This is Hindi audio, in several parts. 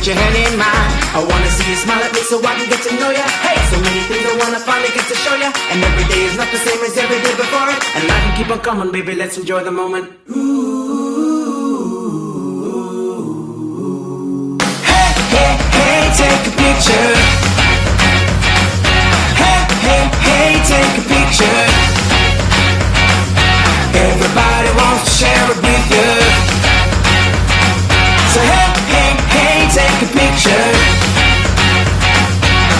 put your hand in mine. I wanna see you smile at me so I can get to know ya. Hey, so many things I wanna finally get to show ya. And every day is not the same as every day before it. And life can keep on coming, baby, let's enjoy the moment. Hey, hey, hey, take a picture. Hey, hey, hey, take a picture. Everybody wants to share it with you. So hey, hey, hey, take a picture.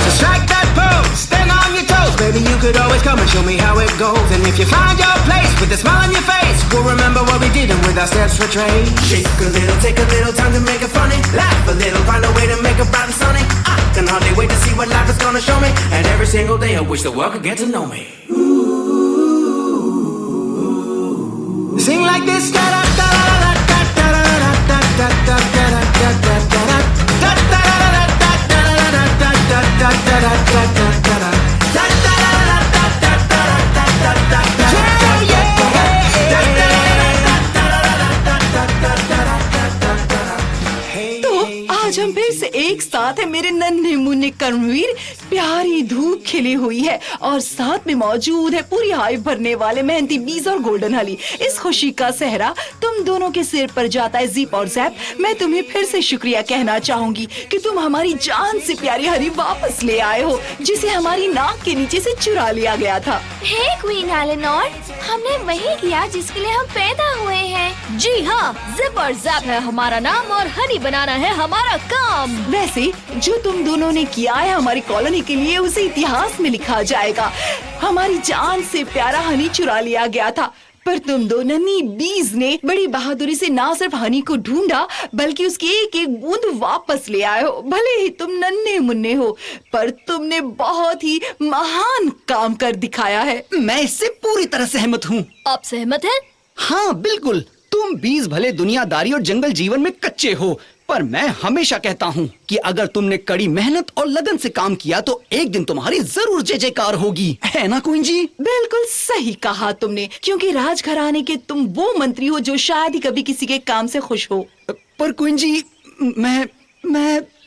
So strike that pose, stand on your toes. Baby, you could always come and show me how it goes. And if you find your place with a smile on your face, we'll remember what we did and with our steps retrace. Shake a little, take a little time to make it funny. Laugh a little, find a way to make it bright and sunny. I can hardly wait to see what life is gonna show me. And every single day I wish the world could get to know me. Sing like this, da da da da da da da da da da da da da da. आज हम फिर से एक साथ है मेरे नन्हे मुन्ने कर्मवीर। प्यारी धूप खिली हुई है और साथ में मौजूद है पूरी हाइव भरने वाले मेहनती बीज और गोल्डन हली। इस खुशी का सहरा तुम दोनों के सिर पर जाता है जीप और जैप। मैं तुम्हें फिर से शुक्रिया कहना चाहूंगी कि तुम हमारी जान से प्यारी हरी वापस ले आए हो, जिसे हमारी नाक के नीचे से चुरा लिया गया था। हे क्वीन एलेनोर, हमने वही किया जिसके लिए हम पैदा हुए हैं। जी हाँ, जिप और जैप है हमारा नाम और हनी बनाना है हमारा काम। वैसे जो तुम दोनों ने किया है हमारी कॉलोनी के लिए, उसे इतिहास में लिखा जाएगा। हमारी जान से प्यारा हनी चुरा लिया गया था, पर तुम दो नन्ही बीज ने बड़ी बहादुरी से ना सिर्फ हनी को ढूंढा बल्कि उसकी एक एक बूंद वापस ले आए हो। भले ही तुम नन्हे मुन्ने हो, पर तुमने बहुत ही महान काम कर दिखाया है। मैं इससे पूरी तरह सहमत हूँ। आप सहमत हैं? हाँ बिल्कुल। तुम बीज भले दुनियादारी और जंगल जीवन में कच्चे हो, पर मैं हमेशा कहता हूँ कि अगर तुमने कड़ी मेहनत और लगन से काम किया तो एक दिन तुम्हारी जरूर जय जयकार होगी, है ना क्वीन जी? बिल्कुल सही कहा तुमने, क्योंकि राजघराने के तुम वो मंत्री हो जो शायद ही कभी किसी के काम से खुश हो। पर क्वीन जी, मैं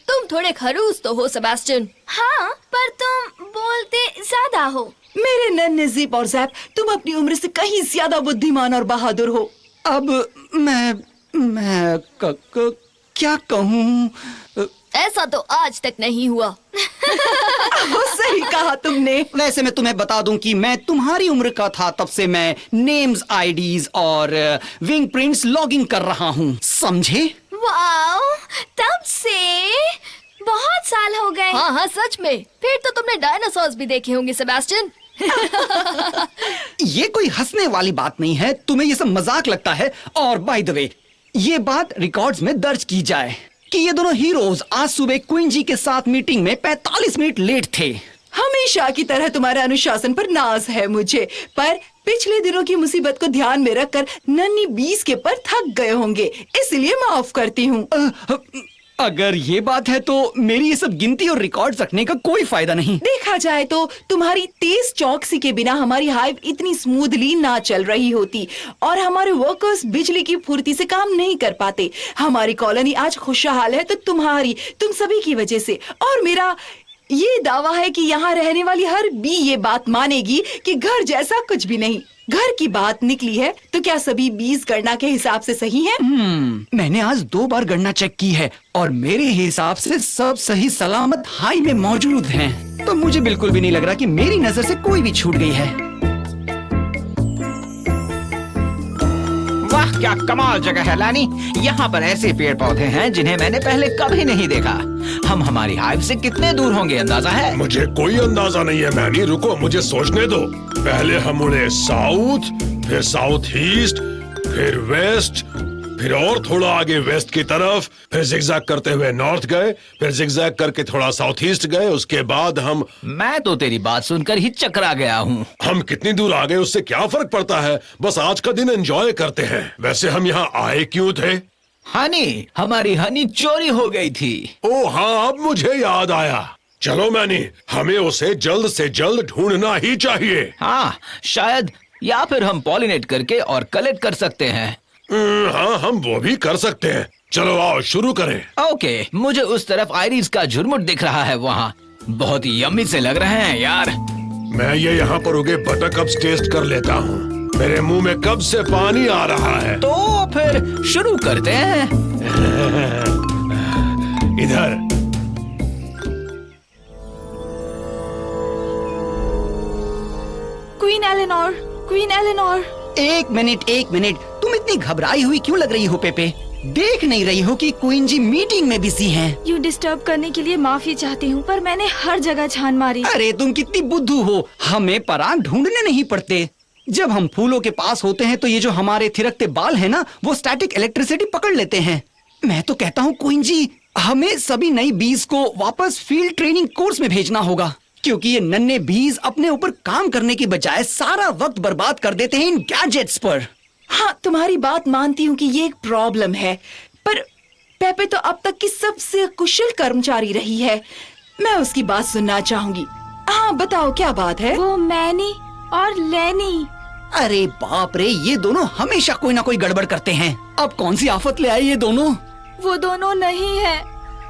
तुम थोड़े खड़ूस तो हो सेबेस्टियन। हाँ, पर तुम बोलते ज्यादा हो। मेरे नन्हे जिप और जैप, तुम अपनी उम्र से कहीं ज्यादा बुद्धिमान और बहादुर हो। अब मैं क्या कहूँ? ऐसा तो आज तक नहीं हुआ। सही कहा तुमने। वैसे मैं तुम्हें बता दूं कि मैं तुम्हारी उम्र का था तब से मैं नेम्स, आईडीज और विंग प्रिंट्स लॉगिंग कर रहा हूँ, समझे? वाओ, तब से बहुत साल हो गए। हाँ हाँ सच में। फिर तो तुमने डायनासोर्स भी देखे होंगे सेबेस्टियन। ये कोई हंसने वाली बात नहीं है, तुम्हें ये सब मजाक लगता है। और बाय द वे, ये बात रिकॉर्ड्स में दर्ज की जाए कि ये दोनों हीरोज आज सुबह क्वीन जी के साथ मीटिंग में 45 मिनट लेट थे। हमेशा की तरह तुम्हारे अनुशासन पर नाज है मुझे, पर पिछले दिनों की मुसीबत को ध्यान में रखकर नन्ही बीस के पर थक गए होंगे, इसलिए माफ करती हूँ। अगर ये बात है तो मेरी ये सब गिनती और रिकॉर्ड्स रखने का कोई फायदा नहीं। देखा जाए तो तुम्हारी तेज चौकसी के बिना हमारी हाइव इतनी स्मूथली ना चल रही होती और हमारे वर्कर्स बिजली की फुर्ती से काम नहीं कर पाते। हमारी कॉलोनी आज खुशहाल है तो तुम सभी की वजह से। और मेरा ये दावा है कि यहाँ रहने वाली हर बी ये बात मानेगी कि घर जैसा कुछ भी नहीं। घर की बात निकली है तो क्या सभी बीज गणना के हिसाब से सही हैं? मैंने आज 2 बार गणना चेक की है और मेरे हिसाब से सब सही सलामत हाई में मौजूद हैं। तो मुझे बिल्कुल भी नहीं लग रहा कि मेरी नजर से कोई भी छूट गई है। वाह, क्या कमाल जगह है लैनी। यहाँ पर ऐसे पेड़ पौधे हैं जिन्हें मैंने पहले कभी नहीं देखा। हम हमारी हाइव से कितने दूर होंगे, अंदाजा है? मुझे कोई अंदाजा नहीं है मैनी, रुको मुझे सोचने दो। पहले हम उड़े साउथ, फिर साउथ ईस्ट, फिर वेस्ट, फिर और थोड़ा आगे वेस्ट की तरफ, फिर जिगजैग करते हुए नॉर्थ गए, फिर जिगजैग करके थोड़ा साउथ ईस्ट गए। उसके बाद हम मैं तो तेरी बात सुनकर ही चकरा गया हूँ। हम कितनी दूर आ गए उससे क्या फर्क पड़ता है, बस आज का दिन एंजॉय करते हैं। वैसे हम यहाँ आए क्यों थे? हनी, हमारी हनी चोरी हो गई थी। ओ हाँ, अब मुझे याद आया। चलो मैनी, हमें उसे जल्द से जल्द ढूंढना ही चाहिए। हाँ शायद, या फिर हम पॉलिनेट करके और कलेक्ट कर सकते हैं। हाँ, हम वो भी कर सकते हैं। चलो आओ शुरू करें। ओके, मुझे उस तरफ आइरिस का झुरमुट दिख रहा है वहाँ। बहुत यम्मी से लग रहे हैं यार। मैं ये यहाँ पर उगे बटरकप्स टेस्ट कर लेता हूँ। मेरे मुंह में कब से पानी आ रहा है। तो फिर शुरू करते हैं। इधर क्वीन एलेनोर, क्वीन एलेनोर। एक मिनट, तुम इतनी घबराई हुई क्यों लग रही हो पेपे? देख नहीं रही हो कि क्वीन जी मीटिंग में बिजी हैं? यू डिस्टर्ब करने के लिए माफी चाहती हूँ, पर मैंने हर जगह छान मारी। अरे तुम कितनी बुद्धू हो, हमें पराग ढूंढने नहीं पड़ते। जब हम फूलों के पास होते हैं तो ये जो हमारे थिरकते बाल है ना, वो स्टैटिक इलेक्ट्रिसिटी पकड़ लेते हैं। मैं तो कहता हूँ क्वीन जी, हमें सभी नई बीज को वापस फील्ड ट्रेनिंग कोर्स में भेजना होगा, क्योंकि ये नन्हे बीज अपने ऊपर काम करने की बजाय सारा वक्त बर्बाद कर देते हैं इन गैजेट्स पर। हाँ, तुम्हारी बात मानती हूँ कि ये एक प्रॉब्लम है, पर पेपे तो अब तक की सबसे कुशल कर्मचारी रही है। मैं उसकी बात सुनना चाहूंगी। हाँ बताओ, क्या बात है? वो मैनी और लेनी। अरे बाप रे, ये दोनों हमेशा कोई ना कोई गड़बड़ करते हैं। अब कौन सी आफत ले आए ये दोनों? वो दोनों नहीं है।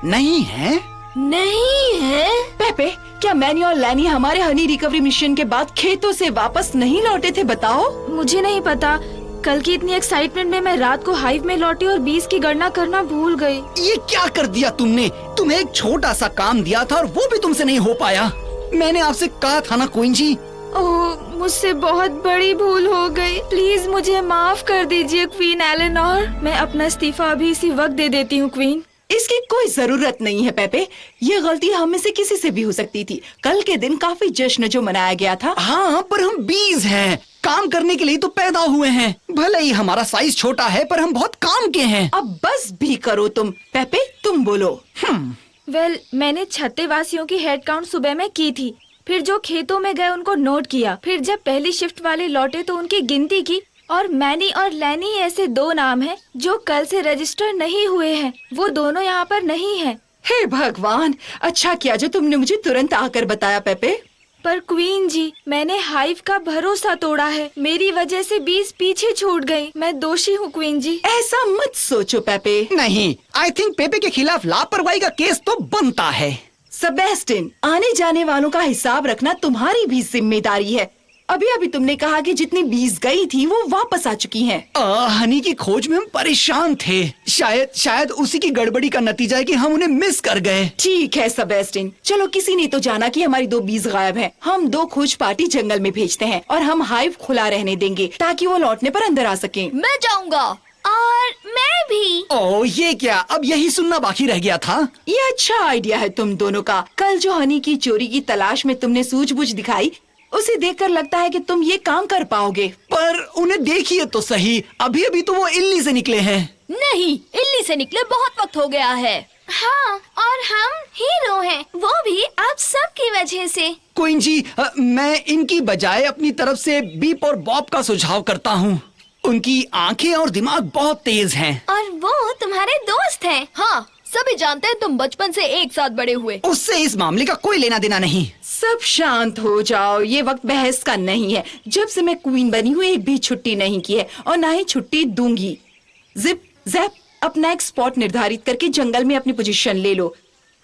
नहीं है? नहीं है। पेपे, क्या मैनी और लैनी हमारे हनी रिकवरी मिशन के बाद खेतों से वापस नहीं लौटे थे? बताओ। मुझे नहीं पता, कल की इतनी एक्साइटमेंट में मैं रात को हाइव में लौटी और 20 की गणना करना भूल गई। ये क्या कर दिया तुमने? तुम्हें एक छोटा सा काम दिया था और वो भी तुमसे नहीं हो पाया। मैंने आपसे कहा था ना क्वीन जी। ओह, मुझसे बहुत बड़ी भूल हो गई। प्लीज मुझे माफ कर दीजिए क्वीन एलेनोर। मैं अपना इस्तीफा अभी इसी वक्त दे देती हूँ क्वीन। इसकी कोई जरूरत नहीं है पेपे, ये गलती हम में से किसी से भी हो सकती थी। कल के दिन काफी जश्न जो मनाया गया था। हाँ, पर हम बीज हैं, काम करने के लिए तो पैदा हुए हैं। भले ही हमारा साइज छोटा है, पर हम बहुत काम के हैं। अब बस भी करो तुम। पेपे, तुम बोलो। वेल, मैंने छत्ते वासियों की हेड काउंट सुबह में की थी, फिर जो खेतों में गए उनको नोट किया, फिर जब पहली शिफ्ट वाले लौटे तो उनकी गिनती की, और मैनी और लैनी ऐसे 2 नाम हैं जो कल से रजिस्टर नहीं हुए हैं। वो दोनों यहाँ पर नहीं हैं। हे भगवान, अच्छा किया जो तुमने मुझे तुरंत आकर बताया पेपे। पर क्वीन जी, मैंने हाइव का भरोसा तोड़ा है। मेरी वजह से 20 पीछे छूट गई। मैं दोषी हूँ क्वीन जी। ऐसा मत सोचो पेपे। नहीं, आई थिंक पेपे के खिलाफ लापरवाही का केस तो बनता है। सेबेस्टिन, आने जाने वालों का हिसाब रखना तुम्हारी भी जिम्मेदारी है। अभी अभी तुमने कहा कि जितनी बीज गई थी वो वापस आ चुकी हैं। हनी की खोज में हम परेशान थे। शायद उसी की गड़बड़ी का नतीजा है कि हम उन्हें मिस कर गए। ठीक है सेबेस्टिन, चलो किसी ने तो जाना कि हमारी 2 बीज गायब हैं। हम 2 खोज पार्टी जंगल में भेजते हैं और हम हाइव खुला रहने देंगे ताकि वो लौटने पर अंदर आ सकें। मैं जाऊंगा। और मैं भी। ओह, ये क्या? अब यही सुनना बाकी रह गया था। ये अच्छा आइडिया है तुम दोनों का। कल जो हनी की चोरी की तलाश में तुमने सूझबूझ दिखाई, उसे देखकर लगता है कि तुम ये काम कर पाओगे। पर उन्हें देखिए तो सही, अभी अभी तो वो इल्ली से निकले हैं। नहीं, इल्ली से निकले बहुत वक्त हो गया है। हाँ, और हम हीरो हैं, वो भी आप सबकी वजह से। क्वीन जी, मैं इनकी बजाय अपनी तरफ से बीप और बॉब का सुझाव करता हूँ। उनकी आंखें और दिमाग बहुत तेज हैं। और वो तुम्हारे दोस्त हैं। हाँ, सभी जानते हैं तुम बचपन से एक साथ बड़े हुए। उससे इस मामले का कोई लेना देना नहीं। सब शांत हो जाओ, ये वक्त बहस का नहीं है। जब से मैं क्वीन बनी हूँ एक भी छुट्टी नहीं की है और ना ही छुट्टी दूंगी। जिप जैप, अपना एक स्पॉट निर्धारित करके जंगल में अपनी पोजीशन ले लो।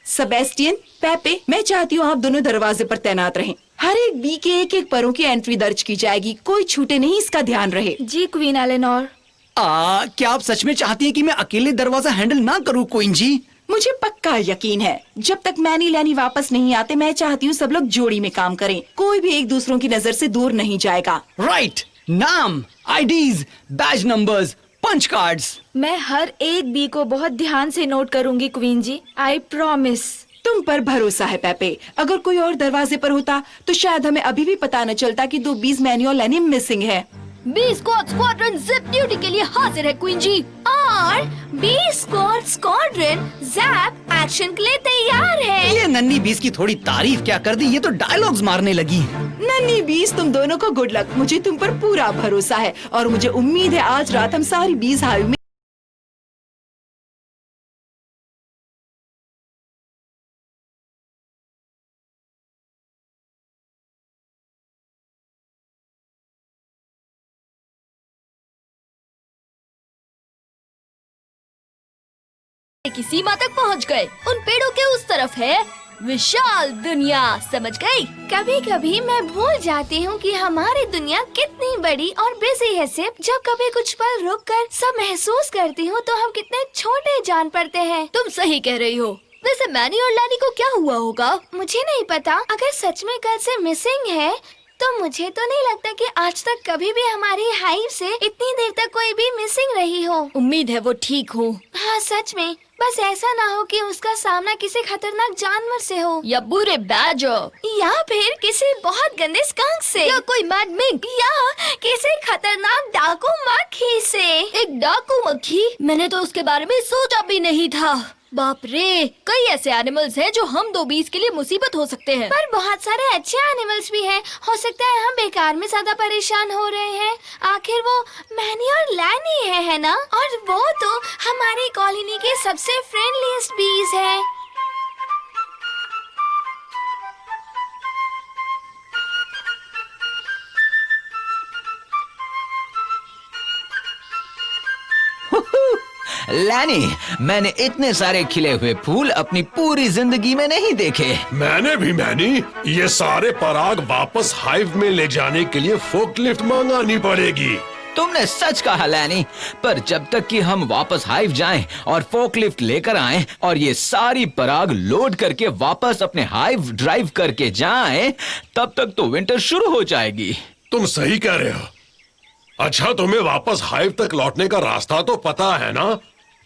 सेबेस्टियन, पेपे, मैं चाहती हूँ आप दोनों दरवाजे पर तैनात रहें। हर एक बी के एक परों की एंट्री दर्ज की जाएगी, कोई छूटे नहीं, इसका ध्यान रहे। जी क्वीन एलेनोर। क्या आप सच में चाहती हैं कि मैं अकेले दरवाजा हैंडल ना करूं क्वीन जी? मुझे पक्का यकीन है, जब तक मैनी लैनी वापस नहीं आते, मैं चाहती हूँ सब लोग जोड़ी में काम करें। कोई भी एक दूसरों की नजर से दूर नहीं जाएगा। राइट, नाम, IDs, badge numbers, punch cards. मैं हर एक बी को बहुत ध्यान से नोट करूंगी क्वीन जी, आई प्रॉमिस। तुम पर भरोसा है पेपे। अगर कोई और दरवाजे पर होता तो शायद हमें अभी भी पता न चलता कि 2 बीज मैनी और लैनी मिसिंग है। Bee squad squadron Zip duty के लिए हाजिर है क्वीन जी। और बी स्क्वाड्रन जैप एक्शन के लिए तैयार है। ये नन्ही बीस की थोड़ी तारीफ क्या कर दी, ये तो डायलॉग्स मारने लगी। नन्ही बीज, तुम दोनों को गुड लक। मुझे तुम पर पूरा भरोसा है और मुझे उम्मीद है आज रात हम सारी बीज हाइव में की सीमा तक पहुंच गए। उन पेड़ों के उस तरफ है विशाल दुनिया, समझ गई? कभी कभी मैं भूल जाती हूँ कि हमारी दुनिया कितनी बड़ी और बिजी है। सिर्फ जब कभी कुछ पल रुक कर सब महसूस करती हूँ तो हम कितने छोटे जान पड़ते हैं। तुम सही कह रही हो। वैसे मैनी और लैनी को क्या हुआ होगा? मुझे नहीं पता। अगर सच में कल से मिसिंग है तो मुझे तो नहीं लगता कि आज तक कभी भी हमारी हाइव से इतनी देर तक कोई भी मिसिंग रही हो। उम्मीद है वो ठीक हो। हाँ सच में, बस ऐसा ना हो कि उसका सामना किसी खतरनाक जानवर से हो, या बुरे बैजर, या फिर किसी बहुत गंदे स्कंक से, या कोई मैड मिंक, या किसी खतरनाक डाकू मक्खी से। एक डाकू मक्खी? मैंने तो उसके बारे में सोचा भी नहीं था। बाप रे, कई ऐसे एनिमल्स हैं जो हम दो बीस के लिए मुसीबत हो सकते हैं। पर बहुत सारे अच्छे एनिमल्स भी हैं। हो सकता है हम बेकार में ज्यादा परेशान हो रहे हैं। आखिर वो मैनी और लैनी है ना? और वो तो हमारी कॉलोनी के सबसे फ्रेंडलीस्ट बीज है। लैनी, मैंने इतने सारे खिले हुए फूल अपनी पूरी जिंदगी में नहीं देखे। मैंने भी मैनी, ये सारे पराग वापस हाइव में ले जाने के लिए फोकलिफ्ट मंगानी पड़ेगी। तुमने सच कहा लैनी, पर जब तक कि हम वापस हाइव जाएं और फोकलिफ्ट लेकर आएं और ये सारी पराग लोड करके वापस अपने हाइव ड्राइव करके जाएं, तब तक तो विंटर शुरू हो जाएगी। तुम सही कह रहे हो। अच्छा, तुम्हें वापस हाइव तक लौटने का रास्ता तो पता है ना?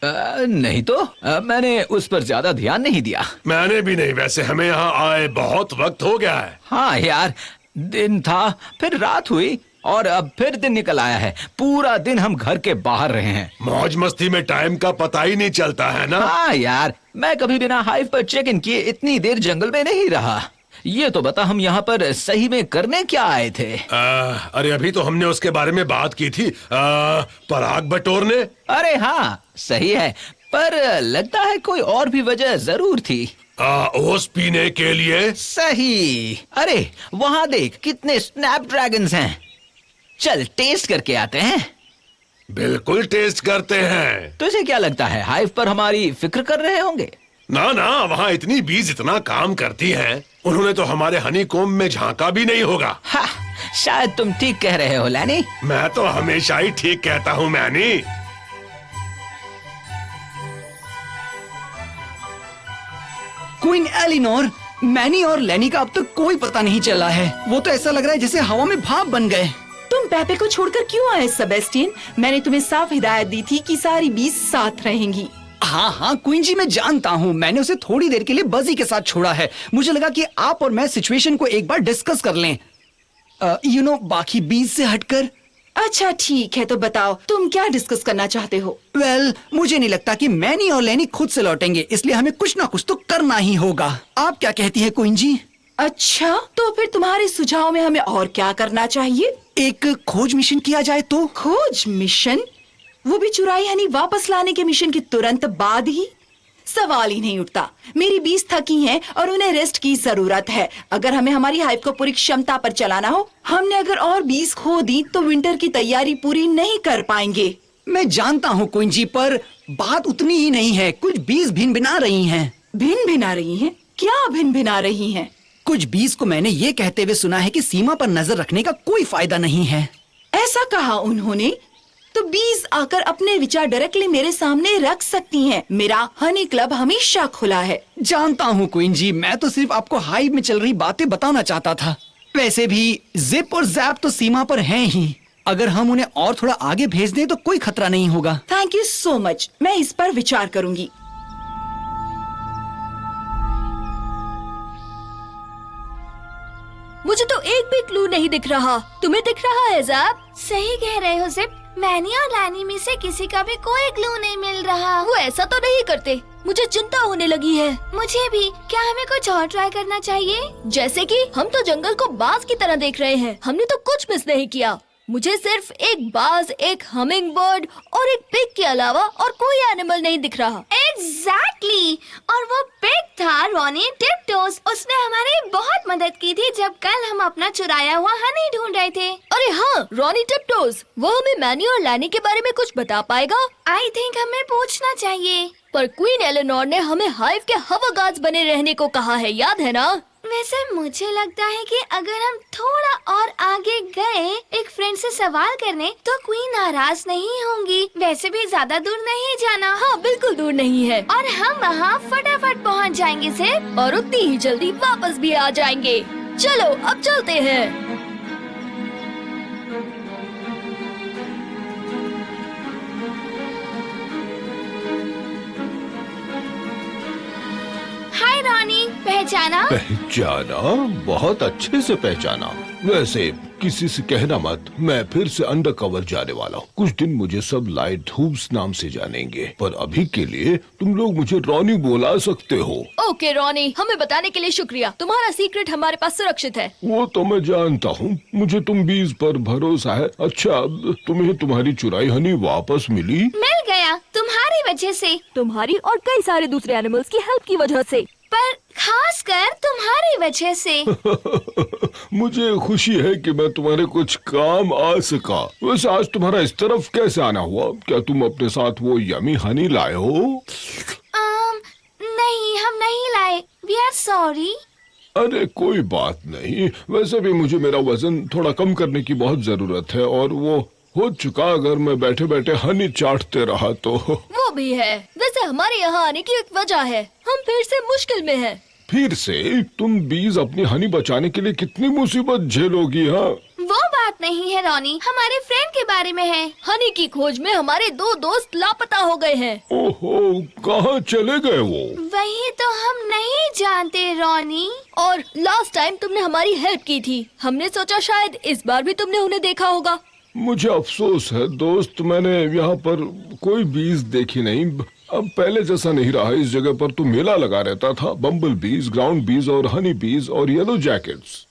नहीं तो मैंने उस पर ज्यादा ध्यान नहीं दिया। मैंने भी नहीं। वैसे हमें यहाँ आए बहुत वक्त हो गया है। हाँ यार, दिन था, फिर रात हुई और अब फिर दिन निकल आया है। पूरा दिन हम घर के बाहर रहे हैं। मौज मस्ती में टाइम का पता ही नहीं चलता है ना? हाँ यार, मैं कभी बिना हाइव पर चेक इन किए इतनी देर जंगल में नहीं रहा। ये तो बता, हम यहाँ पर सही में करने क्या आए थे? अरे अभी तो हमने उसके बारे में बात की थी, पराग बटोरने। अरे हाँ, सही है, पर लगता है कोई और भी वजह जरूर थी। ओस पीने के लिए। सही। अरे वहाँ देख, कितने स्नैपड्रैगन्स हैं। चल टेस्ट करके आते हैं। बिल्कुल टेस्ट करते हैं। तुझे क्या लगता है, हाइव पर हमारी फिक्र कर रहे होंगे? ना ना, वहाँ इतनी बीज इतना काम करती हैं, उन्होंने तो हमारे हनी कोम में झांका भी नहीं होगा। हाँ, शायद तुम ठीक कह रहे हो लैनी। मैं तो हमेशा ही ठीक कहता हूँ मैनी। क्वीन एलिनोर, मैनी और लैनी का अब तक कोई पता नहीं चला है। वो तो ऐसा लग रहा है जैसे हवा में भाप बन गए। तुम पेपे को छोड़कर क्यों आए सेबेस्टियन? मैंने तुम्हें साफ हिदायत दी थी कि सारी बीज साथ रहेंगी। हाँ हाँ क्वीन जी, मैं जानता हूँ। मैंने उसे थोड़ी देर के लिए बजी के साथ छोड़ा है। मुझे लगा कि आप और मैं सिचुएशन को एक बार डिस्कस कर लें, बाकी बीज से हटकर। अच्छा ठीक है, तो बताओ तुम क्या डिस्कस करना चाहते हो? वेल, मुझे नहीं लगता कि मैनी और लैनी खुद से लौटेंगे, इसलिए हमें कुछ ना कुछ तो करना ही होगा। आप क्या कहती है क्वीन जी? अच्छा, तो फिर तुम्हारे सुझाव में हमें और क्या करना चाहिए? एक खोज मिशन किया जाए तो? खोज मिशन? वो भी चुराई हनी वापस लाने के मिशन के तुरंत बाद ही? सवाल ही नहीं उठता। मेरी बीज थकी हैं और उन्हें रेस्ट की जरूरत है। अगर हमें हमारी हाइव को पूरी क्षमता पर चलाना हो, हमने अगर और बीज खो दी तो विंटर की तैयारी पूरी नहीं कर पाएंगे। मैं जानता हूँ क्वीन जी, पर बात उतनी ही नहीं है। कुछ बीज भिन भिना रही हैं। भिन भिना रही हैं? क्या भिन भिना रही हैं? कुछ बीज को मैंने ये कहते हुए सुना है कि सीमा पर नजर रखने का कोई फायदा नहीं है। ऐसा कहा उन्होंने? तो बीज आकर अपने विचार डायरेक्टली मेरे सामने रख सकती हैं। मेरा हनी क्लब हमेशा खुला है। जानता हूँ क्वीन जी, मैं तो सिर्फ आपको हाइव में चल रही बातें बताना चाहता था। वैसे भी जिप और जैप तो सीमा पर हैं ही। अगर हम उन्हें और थोड़ा आगे भेज दें तो कोई खतरा नहीं होगा। थैंक यू सो मच, मैं इस पर विचार करूंगी। मुझे तो एक भी क्लू नहीं दिख रहा। तुम्हें दिख रहा है ज़ैप? सही कह रहे हो जिप। मैनी और लैनी में से किसी का भी कोई क्लू नहीं मिल रहा। वो ऐसा तो नहीं करते। मुझे चिंता होने लगी है। मुझे भी। क्या हमें कुछ और ट्राई करना चाहिए? जैसे कि हम तो जंगल को बाज की तरह देख रहे हैं। हमने तो कुछ मिस नहीं किया। मुझे सिर्फ एक बाज, एक हमिंग बर्ड और एक पिग के अलावा और कोई एनिमल नहीं दिख रहा। एग्जैक्टली और वो पिग था रॉनी टिपटोस। उसने हमारी बहुत मदद की थी जब कल हम अपना चुराया हुआ हनी ढूंढ रहे थे। अरे हाँ, रॉनी टिपटोस, वो हमें मैनी और लैनी के बारे में कुछ बता पाएगा? आई थिंक हमें पूछना चाहिए। पर क्वीन एलेनोर ने हमें हाइव के हवागाज बने रहने को कहा है, याद है ना? वैसे मुझे लगता है कि अगर हम थोड़ा और आगे गए एक फ्रेंड से सवाल करने तो क्वीन नाराज नहीं होंगी। वैसे भी ज्यादा दूर नहीं जाना। हाँ, बिल्कुल दूर नहीं है और हम वहाँ फटाफट पहुँच जाएंगे सिर्फ। और उतनी ही जल्दी वापस भी आ जाएंगे। चलो अब चलते हैं। हाय रॉनी, पहचाना? पहचाना? बहुत अच्छे से पहचाना। वैसे किसी से कहना मत, मैं फिर से अंडर कवर जाने वाला हूँ। कुछ दिन मुझे सब लाइट हूप्स नाम से जानेंगे, पर अभी के लिए तुम लोग मुझे रॉनी बुला सकते हो। ओके रॉनी, हमें बताने के लिए शुक्रिया। तुम्हारा सीक्रेट हमारे पास सुरक्षित है। वो तो मैं जानता हूँ, मुझे तुम बीज पर भरोसा है। अच्छा, तुम्हें तुम्हारी चुराई हनी वापस मिली? मिल गया, तुम्हारी वजह से। तुम्हारी और कई सारे दूसरे एनिमल्स की हेल्प की वजह से। पर खासकर तुम्हारी वजह से। मुझे खुशी है कि मैं तुम्हारे कुछ काम आ सका। वैसे आज तुम्हारा इस तरफ कैसे आना हुआ? क्या तुम अपने साथ वो यमी हनी लाए हो? नहीं, हम नहीं लाए। We are sorry. अरे कोई बात नहीं। वैसे भी मुझे मेरा वजन थोड़ा कम करने की बहुत जरूरत है और वो हो चुका अगर मैं बैठे बैठे हनी चाटते रहा तो। वो भी है। वैसे हमारे यहाँ आने की एक वजह है, हम फिर से मुश्किल में हैं। फिर से? तुम बीज अपनी हनी बचाने के लिए कितनी मुसीबत झेलोगी? हाँ, वो बात नहीं है रॉनी, हमारे फ्रेंड के बारे में है। हनी की खोज में हमारे 2 दोस्त लापता हो गए हैं। ओहो, कहाँ चले गए वो? वही तो हम नहीं जानते रॉनी। और लास्ट टाइम तुमने हमारी हेल्प की थी, हमने सोचा शायद इस बार भी तुमने उन्हें देखा होगा। मुझे अफसोस है दोस्त, मैंने यहाँ पर कोई बीज देखी नहीं। अब पहले जैसा नहीं रहा। इस जगह पर तो मेला लगा रहता था। बम्बल बीज, ग्राउंड बीज और हनी बीज और येलो जैकेट्स।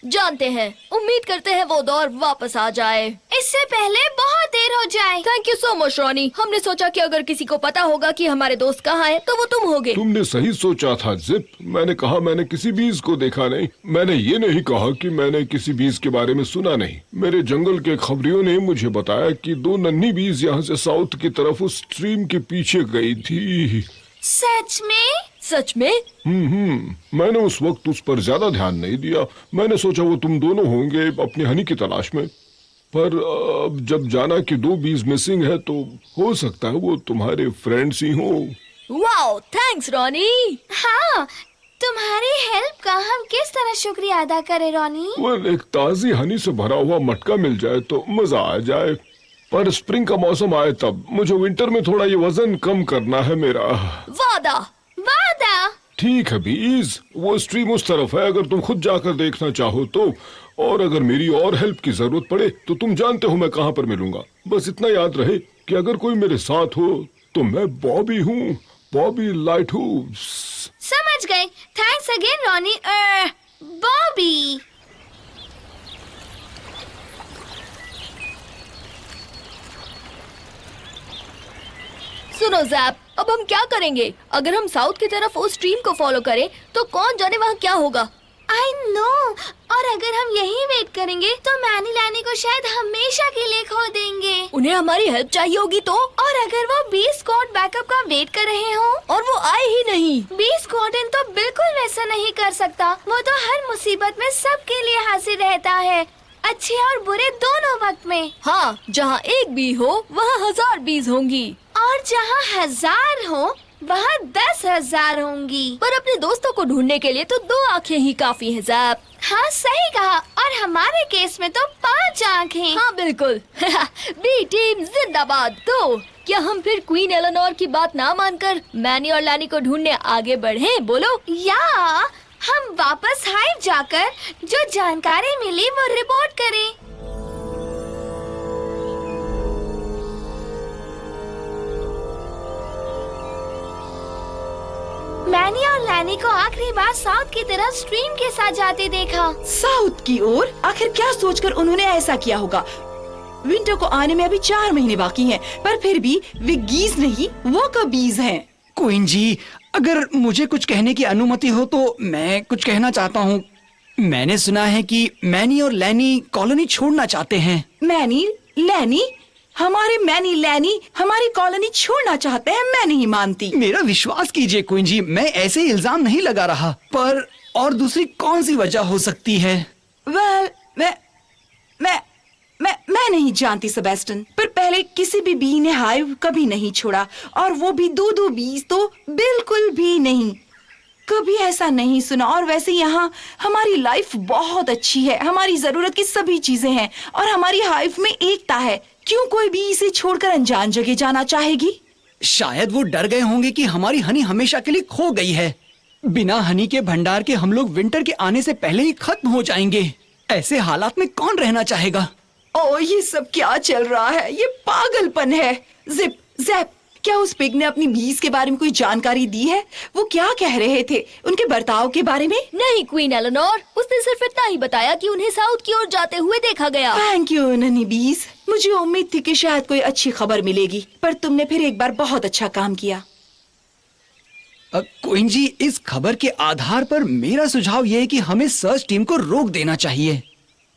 जानते हैं, उम्मीद करते हैं वो दौर वापस आ जाए, इससे पहले बहुत देर हो जाए। Thank you so much Ronnie. हमने सोचा कि अगर किसी को पता होगा कि हमारे दोस्त कहाँ हैं, तो वो तुम होगे। तुमने सही सोचा था जिप। मैंने कहा मैंने किसी बीज को देखा नहीं। मैंने ये नहीं कहा कि मैंने किसी बीज के बारे में सुना नहीं। मेरे जंगल के खबरियों ने मुझे बताया कि 2 नन्ही बीज यहाँ से साउथ की तरफ उस स्ट्रीम के पीछे गई थी। सच में? सच में? मैंने उस वक्त उस पर ज्यादा ध्यान नहीं दिया। मैंने सोचा वो तुम दोनों होंगे अपनी हनी की तलाश में। पर अब जब जाना कि 2 बीज मिसिंग है तो हो सकता है वो तुम्हारे फ्रेंड्स ही हो। Wow, thanks Ronnie. हाँ, तुम्हारी हेल्प का हम किस तरह शुक्रिया अदा करें रॉनी? एक ताजी हनी से भरा हुआ मटका मिल जाए तो मजा आ जाए। पर स्प्रिंग का मौसम आए तब। मुझे विंटर में थोड़ा ये वजन कम करना है मेरा। वादा। वादा। ठीक है बीज, वो स्ट्रीम उस तरफ है अगर तुम खुद जाकर देखना चाहो तो। और अगर मेरी और हेल्प की जरूरत पड़े तो तुम जानते हो मैं कहाँ पर मिलूंगा। बस इतना याद रहे कि अगर कोई मेरे साथ हो तो मैं बॉबी हूँ, बॉबी लाइट हूँ। समझ गए। Thanks again Ronnie. बॉबी। सुनो जैप, अब हम क्या करेंगे? अगर हम साउथ की तरफ उस स्ट्रीम को फॉलो करें तो कौन जाने वहाँ क्या होगा। I know. और अगर हम यहीं वेट करेंगे तो मैनी लानी को शायद हमेशा के लिए खो देंगे। उन्हें हमारी हेल्प चाहिए होगी तो? और अगर वो 20 स्क्वाड बैकअप का वेट कर रहे हो और वो आए ही नहीं। 20 स्क्वाडन तो बिल्कुल वैसा नहीं कर सकता। वो तो हर मुसीबत में सबके लिए हाजिर रहता है, अच्छे और बुरे दोनों वक्त में। हाँ, जहाँ एक बी हो वहाँ 1000 बीज होंगी। और जहाँ 1000 हो वहाँ 10,000 होंगी। पर अपने दोस्तों को ढूंढने के लिए तो 2 आँखें ही काफी हैं जैप। हाँ सही कहा। और हमारे केस में तो 5 आँखें। हाँ बिल्कुल। बी टीम जिंदाबाद। तो क्या हम फिर क्वीन एलेनोर की बात ना मानकर मैनी और लैनी को ढूंढने आगे बढ़े? बोलो। या हम वापस हाइव जाकर जो जानकारी मिली वो रिपोर्ट करें। मैनी और लैनी को आखिरी बार साउथ की तरफ स्ट्रीम के साथ जाते देखा। साउथ की ओर? आखिर क्या सोचकर उन्होंने ऐसा किया होगा? विंटर को आने में अभी 4 महीने बाकी हैं, पर फिर भी वे गीज नहीं वर्कर बीज हैं। क्वीन जी, अगर मुझे कुछ कहने की अनुमति हो तो मैं कुछ कहना चाहता हूँ। मैंने सुना है कि मैनी और लैनी कॉलोनी छोड़ना चाहते हैं। मैनी लैनी हमारी कॉलोनी छोड़ना चाहते हैं? मैं नहीं मानती। मेरा विश्वास कीजिए क्वीन जी, मैं ऐसे ही इल्जाम नहीं लगा रहा, पर और दूसरी कौन सी वजह हो सकती है? वेल, मैं नहीं जानती सेबेस्टियन, पर पहले किसी भी बी ने हाइव कभी नहीं छोड़ा, और वो भी 2 बीज तो बिल्कुल भी नहीं। कभी ऐसा नहीं सुना। और वैसे यहाँ हमारी लाइफ बहुत अच्छी है, हमारी जरूरत की सभी चीजें हैं, और हमारी हाइव में एकता है। क्यों कोई भी इसे छोड़कर अनजान जगह जाना चाहेगी? शायद वो डर गए होंगे कि हमारी हनी हमेशा के लिए खो गई है। बिना हनी के भंडार के हम लोग विंटर के आने से पहले ही खत्म हो जाएंगे। ऐसे हालात में कौन रहना चाहेगा? ओ, ये सब क्या चल रहा है? ये पागलपन है। जिप जैप, क्या उस पिग ने अपनी बीज के बारे में कोई जानकारी दी है? वो क्या कह रहे थे उनके बर्ताव के बारे में? नहीं क्वीन एलेनोर, उसने सिर्फ इतना ही बताया कि उन्हें साउथ की ओर जाते हुए देखा गया। थैंक यू नन्ही बीज, मुझे उम्मीद थी कि शायद कोई अच्छी खबर मिलेगी, पर तुमने फिर एक बार बहुत अच्छा काम किया। क्वीन जी, इस खबर के आधार पर मेरा सुझाव ये है कि हमें सर्च टीम को रोक देना चाहिए।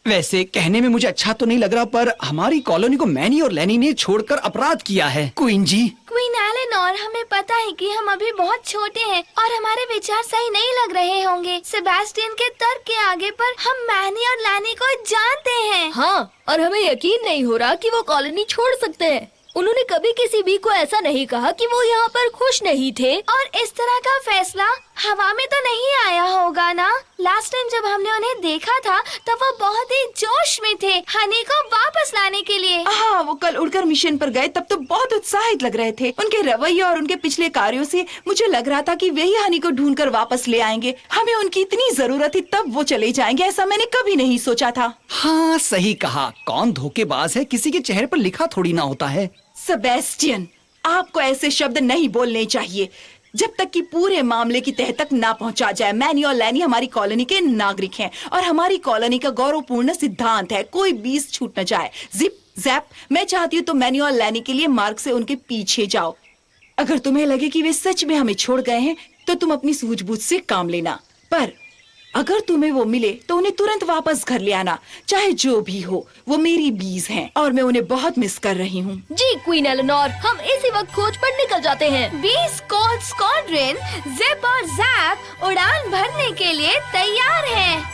वैसे कहने में मुझे अच्छा तो नहीं लग रहा, पर हमारी कॉलोनी को मैनी और लैनी ने छोड़कर अपराध किया है। क्वीन जी, क्वीन एलेनोर, हमें पता है कि हम अभी बहुत छोटे हैं और हमारे विचार सही नहीं लग रहे होंगे। सेबेस्टियन के तर्क के आगे पर हम मैनी और लैनी को जानते हैं। हाँ, और हमें यकीन नहीं हो रहा कि वो कॉलोनी छोड़ सकते हैं। उन्होंने कभी किसी भी को ऐसा नहीं कहा कि वो यहाँ पर खुश नहीं थे। और इस तरह का फैसला हवा में तो नहीं आया होगा ना? लास्ट टाइम जब हमने उन्हें देखा था तब वो बहुत ही जोश में थे हनी को वापस लाने के लिए। हाँ, वो कल उड़कर मिशन पर गए तब तो बहुत उत्साहित लग रहे थे। उनके रवैये और उनके पिछले कार्यों से मुझे लग रहा था कि वे ही हनी को ढूंढकर वापस ले आएंगे। हमें उनकी इतनी जरूरत थी तब वो चले जाएंगे, ऐसा मैंने कभी नहीं सोचा था। हाँ सही कहा। कौन धोखेबाज है किसी के चेहरे पर लिखा थोड़ी ना होता है। सेबेस्टियन, आपको ऐसे शब्द नहीं बोलने चाहिए जब तक कि पूरे मामले की तह तक ना पहुंचा जाए। मैनी और लैनी हमारी कॉलोनी के नागरिक हैं और हमारी कॉलोनी का गौरवपूर्ण सिद्धांत है कोई बीज छूट न जाए। जिप जैप, मैं चाहती हूँ तो मैनी और लैनी के लिए मार्ग से उनके पीछे जाओ। अगर तुम्हें लगे कि वे सच में हमें छोड़ गए हैं तो तुम अपनी सूझबूझ से काम लेना, पर अगर तुम्हें वो मिले तो उन्हें तुरंत वापस घर ले आना, चाहे जो भी हो। वो मेरी बीज हैं और मैं उन्हें बहुत मिस कर रही हूँ। जी क्वीन एलेनोर, हम इसी वक्त खोज पर निकल जाते हैं। 20 कोल्ड स्क्वाड्रन जिप और जैप उड़ान भरने के लिए तैयार हैं।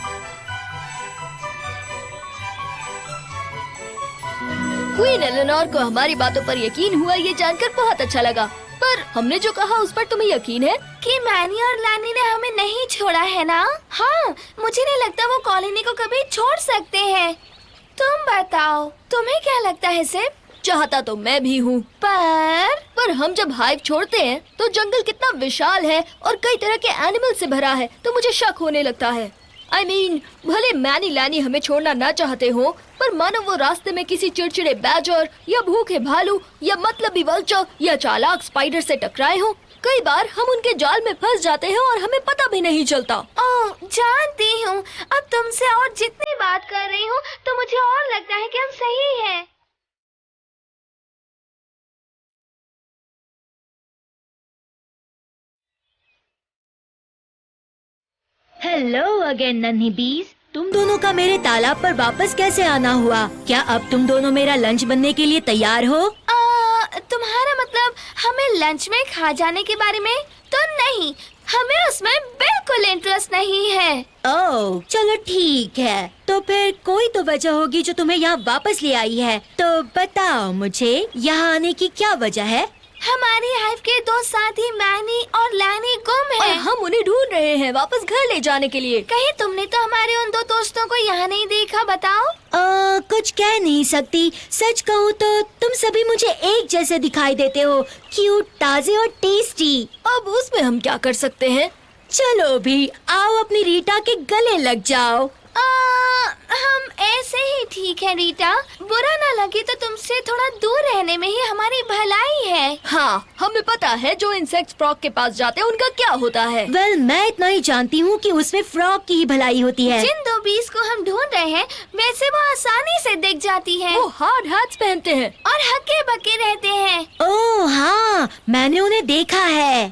क्वीन एलेनोर को हमारी बातों पर यकीन हुआ, ये जानकर बहुत अच्छा लगा। पर हमने जो कहा उस पर तुम्हें यकीन है कि मैनी और लैनी ने हमें नहीं छोड़ा है ना? हाँ, मुझे नहीं लगता वो कॉलोनी को कभी छोड़ सकते हैं। तुम बताओ, तुम्हें क्या लगता है सिप? चाहता तो मैं भी हूँ, पर हम जब हाइव छोड़ते हैं तो जंगल कितना विशाल है और कई तरह के एनिमल से भरा है, तो मुझे शक होने लगता है। I mean, भले मैनी लैनी हमें छोड़ना ना चाहते हो, पर मानो वो रास्ते में किसी चिड़चिड़े बैजर या भूखे भालू या मतलबी वल्चर या चालाक स्पाइडर से टकराए हो। कई बार हम उनके जाल में फंस जाते हैं और हमें पता भी नहीं चलता। ओह, जानती हूँ। अब तुमसे और जितनी बात कर रही हूँ तो मुझे और लगता है कि हम सही हैं। हेलो अगेन नन्ही बीज, तुम दोनों का मेरे तालाब पर वापस कैसे आना हुआ? क्या अब तुम दोनों मेरा लंच बनने के लिए तैयार हो? तुम्हारा मतलब हमें लंच में खा जाने के बारे में? तो नहीं, हमें उसमें बिल्कुल इंटरेस्ट नहीं है। ओह, चलो ठीक है। तो फिर कोई तो वजह होगी जो तुम्हें यहाँ वापस ले आई है। तो बताओ मुझे, यहाँ आने की क्या वजह है? हमारी हाइव के दो साथी मैनी और लैनी गुम और हैं। हम उन्हें ढूंढ रहे हैं वापस घर ले जाने के लिए। कहीं तुमने तो हमारे उन दो दोस्तों को यहाँ नहीं देखा? बताओ। कुछ कह नहीं सकती। सच कहूँ तो तुम सभी मुझे एक जैसे दिखाई देते हो, क्यूट, ताजे और टेस्टी। अब उसमें हम क्या कर सकते हैं? चलो भी आओ अपनी रीटा के गले लग जाओ। हम ऐसे ही ठीक है रीटा। बुरा ना लगे तो तुमसे थोड़ा दूर रहने में ही हमारी भलाई है। हाँ, हमें पता है जो इंसेक्ट्स फ्रॉग के पास जाते हैं उनका क्या होता है। वेल, मैं इतना ही जानती हूँ कि उसमें फ्रॉग की ही भलाई होती है। जिन दो बीज को हम ढूंढ रहे हैं वैसे वो आसानी से दिख जाती है वो हार्ड हैट्स पहनते हैं। और हके बके रहते हैं। ओह हाँ, मैंने उन्हें देखा है।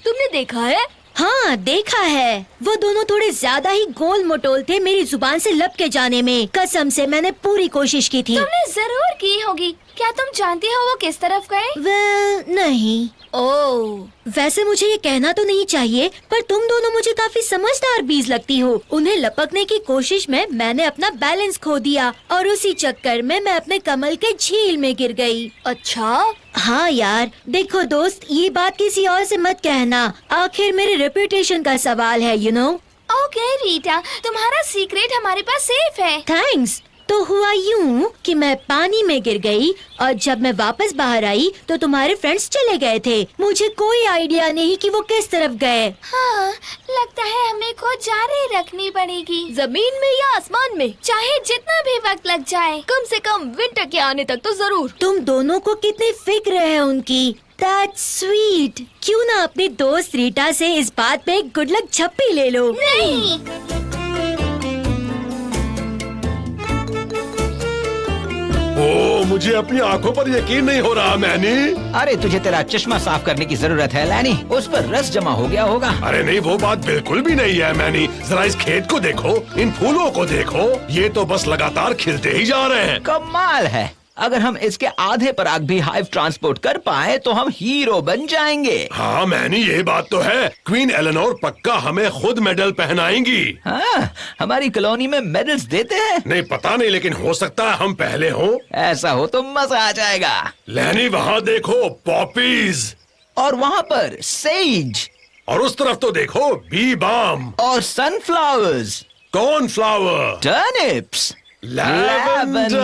तुमने देखा है? हाँ, देखा है। वो दोनों थोड़े ज्यादा ही गोल मटोल थे मेरी जुबान से लब के जाने में। कसम से मैंने पूरी कोशिश की थी। तुमने जरूर की होगी। क्या तुम जानती हो वो किस तरफ गए? वेल, नहीं। ओह, वैसे मुझे ये कहना तो नहीं चाहिए, पर तुम दोनों मुझे काफी समझदार बीज लगती हो। उन्हें लपकने की कोशिश में मैंने अपना बैलेंस खो दिया और उसी चक्कर में मैं अपने कमल के झील में गिर गई। अच्छा। हाँ यार, देखो दोस्त, ये बात किसी और से मत कहना। आखिर मेरे रेपुटेशन का सवाल है, यू नो। ओके रीटा, तुम्हारा सीक्रेट हमारे पास सेफ है। थैंक्स। तो हुआ यूं कि मैं पानी में गिर गई और जब मैं वापस बाहर आई तो तुम्हारे फ्रेंड्स चले गए थे। मुझे कोई आइडिया नहीं कि वो किस तरफ गए। हाँ, लगता है हमें खोज जारी रखनी पड़ेगी। जमीन में या आसमान में? चाहे जितना भी वक्त लग जाए। कम से कम विंटर के आने तक तो जरूर। तुम दोनों को कितनी फिक्र है उनकी। That's sweet। क्यों ना अपनी दोस्त रीटा से इस बात पे एक गुड लक झप्पी ले लो। नहीं, ओ, मुझे अपनी आंखों पर यकीन नहीं हो रहा मैनी। अरे तुझे तेरा चश्मा साफ करने की जरूरत है लैनी, उस पर रस जमा हो गया होगा। अरे नहीं, वो बात बिल्कुल भी नहीं है मैनी। जरा इस खेत को देखो, इन फूलों को देखो, ये तो बस लगातार खिलते ही जा रहे हैं। कमाल है। अगर हम इसके आधे पराग भी हाइव ट्रांसपोर्ट कर पाए तो हम हीरो बन जाएंगे। हाँ मैनी, ये बात तो है। क्वीन एलेनोर पक्का हमें खुद मेडल पहनाएंगी। हाँ, हमारी कॉलोनी में मेडल्स देते हैं। नहीं पता नहीं, लेकिन हो सकता है हम पहले हों। ऐसा हो तो मजा आ जाएगा। लैनी, वहाँ देखो पॉपीज, और वहाँ पर सेज, और उस तरफ तो देखो बी बाम, और सनफ्लावर्स, कॉर्नफ्लावर, टर्निप्स, लैवेंडर।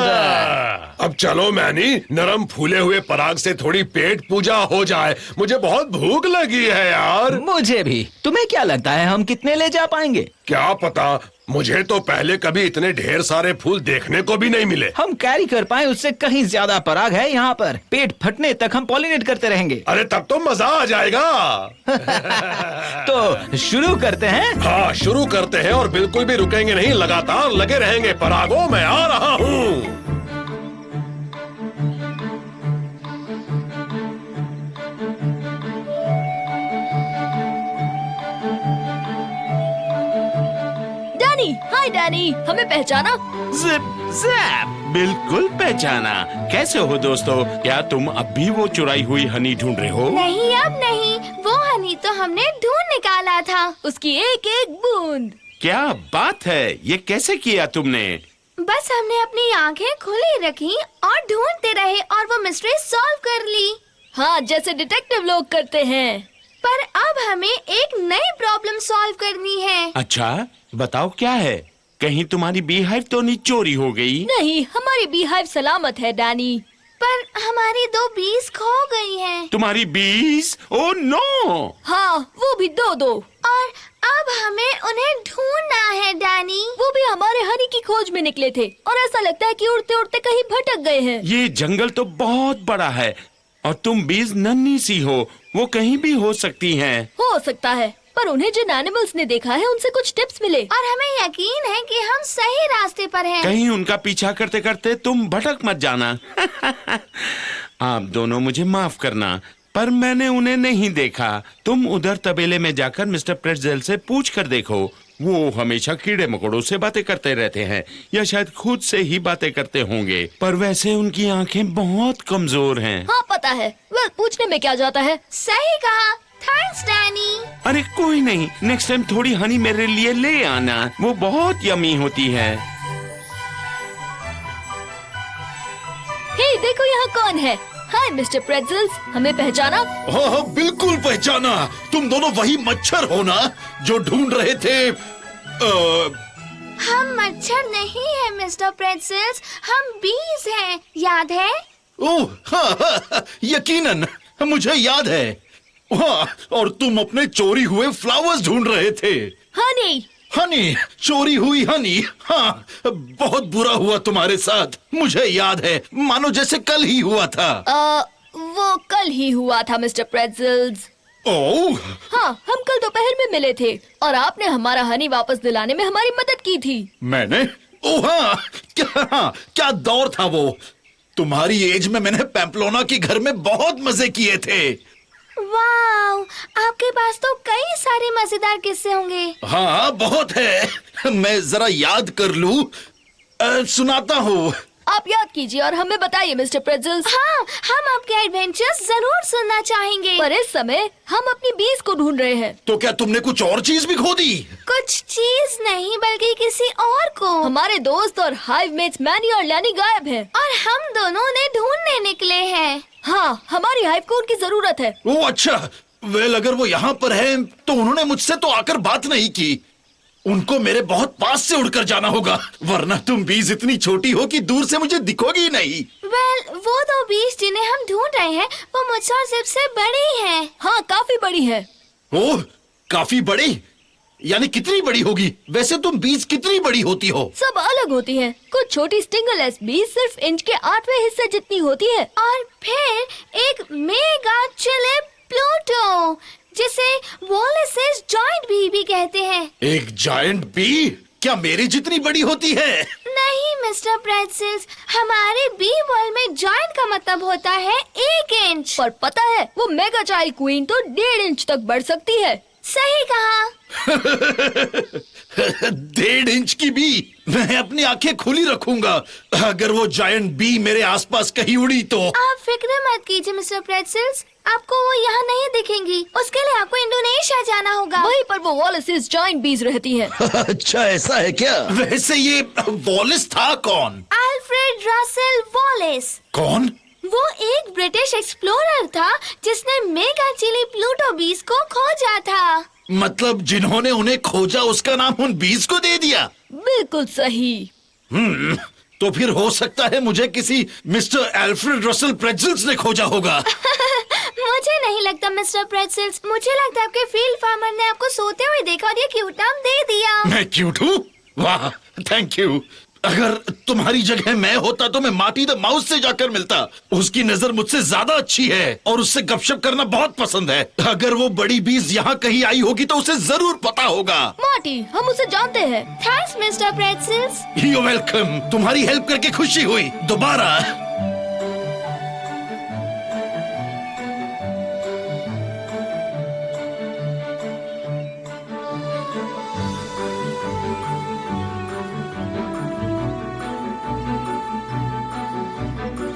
अब चलो मैनी, नरम फूले हुए पराग से थोड़ी पेट पूजा हो जाए। मुझे बहुत भूख लगी है यार। मुझे भी। तुम्हें क्या लगता है हम कितने ले जा पाएंगे? क्या पता, मुझे तो पहले कभी इतने ढेर सारे फूल देखने को भी नहीं मिले। हम कैरी कर पाए उससे कहीं ज्यादा पराग है यहाँ पर। पेट फटने तक हम पॉलिनेट करते रहेंगे। अरे तब तो मजा आ जाएगा। तो शुरू करते हैं। हाँ, शुरू करते हैं और बिल्कुल भी रुकेंगे नहीं, लगातार लगे रहेंगे। परागों, मैं आ रहा हूँ। हाय डैनी, हमें पहचाना? जिप जैप, बिल्कुल पहचाना। कैसे हो दोस्तों? क्या तुम अब भी वो चुराई हुई हनी ढूंढ रहे हो? नहीं, अब नहीं। वो हनी तो हमने ढूंढ निकाला था। उसकी एक एक बूंद। क्या बात है, ये कैसे किया तुमने? बस हमने अपनी आंखें खुली रखी और ढूंढते रहे और वो मिस्ट्री सॉल्व कर ली। हाँ, जैसे डिटेक्टिव लोग करते हैं। पर अब हमें एक नई प्रॉब्लम सॉल्व करनी है। अच्छा, बताओ क्या है? कहीं तुम्हारी बीहाइव तो नहीं चोरी हो गई? नहीं, हमारी बीहाइव सलामत है डैनी। पर हमारी 2 बीज खो गई हैं। तुम्हारी बीज? Oh no! हाँ, वो भी 2-2। और अब हमें उन्हें ढूंढना है डैनी। वो भी हमारे हनी की खोज में निकले थे और ऐसा लगता है कि उड़ते उड़ते कहीं भटक गए हैं। ये जंगल तो बहुत बड़ा है और तुम बीज नन्ही सी हो, वो कहीं भी हो सकती हैं। हो सकता है, पर उन्हें जिन एनिमल्स ने देखा है उनसे कुछ टिप्स मिले। और हमें यकीन है कि हम सही रास्ते पर हैं। कहीं उनका पीछा करते करते तुम भटक मत जाना। आप दोनों मुझे माफ करना, पर मैंने उन्हें नहीं देखा। तुम उधर तबेले में जाकर मिस्टर प्रेटजेल से पूछ कर देखो। वो हमेशा कीड़े मकोड़ों से बातें करते रहते हैं, या शायद खुद से ही बातें करते होंगे, पर वैसे उनकी आंखें बहुत कमजोर हैं। हाँ, पता है। वेल, पूछने में क्या जाता है। सही कहा। Thanks Danny. अरे कोई नहीं, नेक्स्ट टाइम थोड़ी हनी मेरे लिए ले आना, वो बहुत यमी होती है। हे, देखो यहाँ कौन है। हाय मिस्टर प्रेटजेल्स, हमें पहचाना? हाँ हाँ, बिल्कुल पहचाना। तुम दोनों वही मच्छर हो ना जो ढूंढ रहे थे? हम मच्छर नहीं है मिस्टर प्रेटजेल्स, हम बीज हैं, याद है? ओह हाँ, हाँ, यकीनन मुझे याद है। हाँ, और तुम अपने चोरी हुए फ्लावर्स ढूंढ रहे थे। हनी, हनी, चोरी हुई हनी। हाँ, बहुत बुरा हुआ तुम्हारे साथ। मुझे याद है, मानो जैसे कल ही हुआ था। वो कल ही हुआ था मिस्टर प्रेटज़ल्स। ओह, हाँ, हम कल दोपहर में मिले थे और आपने हमारा हनी वापस दिलाने में हमारी मदद की थी। मैंने? ओह हाँ, क्या दौर था वो। तुम्हारी एज में मैंने पैम्पलोना के घर में बहुत मजे किए थे। वाव, आपके पास तो कई सारे मजेदार किस्से होंगे। हाँ, बहुत है। मैं जरा याद कर लूं। सुनाता हूँ। आप याद कीजिए और हमें बताइए मिस्टर प्रेटज़ल्स। हाँ, हम आपके एडवेंचर्स जरूर सुनना चाहेंगे। पर इस समय हम अपनी बीज को ढूंढ रहे हैं। तो क्या तुमने कुछ और चीज भी खो दी? कुछ चीज नहीं, बल्कि किसी और को। हमारे दोस्त और हाइव मेट्स मैनी और लैनी गायब हैं। और हम दोनों उन्हें ढूंढने निकले हैं। हाँ, हमारी हाइव को उनकी जरूरत है। ओ अच्छा, वेल अगर वो यहाँ पर है तो उन्होंने मुझसे तो आकर बात नहीं की। उनको मेरे बहुत पास से उड़कर जाना होगा, वरना तुम बीज इतनी छोटी हो कि दूर से मुझे दिखोगी ही नहीं। वेल, वो दो बीज जिन्हें हम ढूंढ रहे हैं वो मुझसे और जिप से बड़ी हैं। हाँ, काफी बड़ी है। ओह, काफी बड़ी? यानी कितनी बड़ी होगी? वैसे तुम बीज कितनी बड़ी होती हो? सब अलग होती हैं। कुछ छोटी स्टिंगलेस बीज सिर्फ इंच के 8वें हिस्से जितनी होती है। और फिर एक मेगा चिलिप प्लूटो, जिसे वॉलिसेस जॉइंट बी भी कहते हैं। एक जायंट बी? क्या मेरी जितनी बड़ी होती है? नहीं मिस्टर प्रेटज़ल्स, हमारे बी वर्ल्ड में जॉइंट का मतलब होता है 1 इंच। पर पता है, वो मेगा चाइल्ड क्वीन तो 1.5 इंच तक बढ़ सकती है। सही कहा। 1.5 इंच की बी? मैं अपनी आंखें खुली रखूंगा। अगर वो जायंट बी मेरे आसपास कहीं उड़ी तो। आप फिक्र मत कीजिए मिस्टर प्रेटज़ल्स, आपको वो यहाँ नहीं दिखेंगी। उसके लिए आपको इंडोनेशिया जाना होगा। वहीं पर वो वॉलिसेस जॉइंट बीज रहती हैं। अच्छा, ऐसा है क्या? वैसे ये वॉलिस था कौन? Alfred Russel Wallace. कौन? वो एक ब्रिटिश एक्सप्लोरर था जिसने मेगा चिली प्लूटो बीज को खोजा था। मतलब जिन्होंने उन्हें खोजा उसका नाम उन बीज को दे दिया? बिल्कुल सही। तो फिर हो सकता है मुझे किसी मिस्टर अल्फ्रेड रसेल प्रेटज़ल्स ने खोजा होगा। मुझे नहीं लगता मिस्टर प्रेटज़ल्स, मुझे लगता है आपके फील्ड फार्मर ने आपको सोते हुए देखा और ये क्यूट नाम दे दिया। मैं क्यूट हूँ? वाह, थैंक यू। अगर तुम्हारी जगह मैं होता तो मैं मार्टी द माउस से जाकर मिलता। उसकी नजर मुझसे ज्यादा अच्छी है और उससे गपशप करना बहुत पसंद है। अगर वो बड़ी बीज यहाँ कहीं आई होगी तो उसे जरूर पता होगा। मार्टी, हम उसे जानते हैं। Thanks mister Pretzels. You welcome. तुम्हारी हेल्प करके खुशी हुई। दोबारा।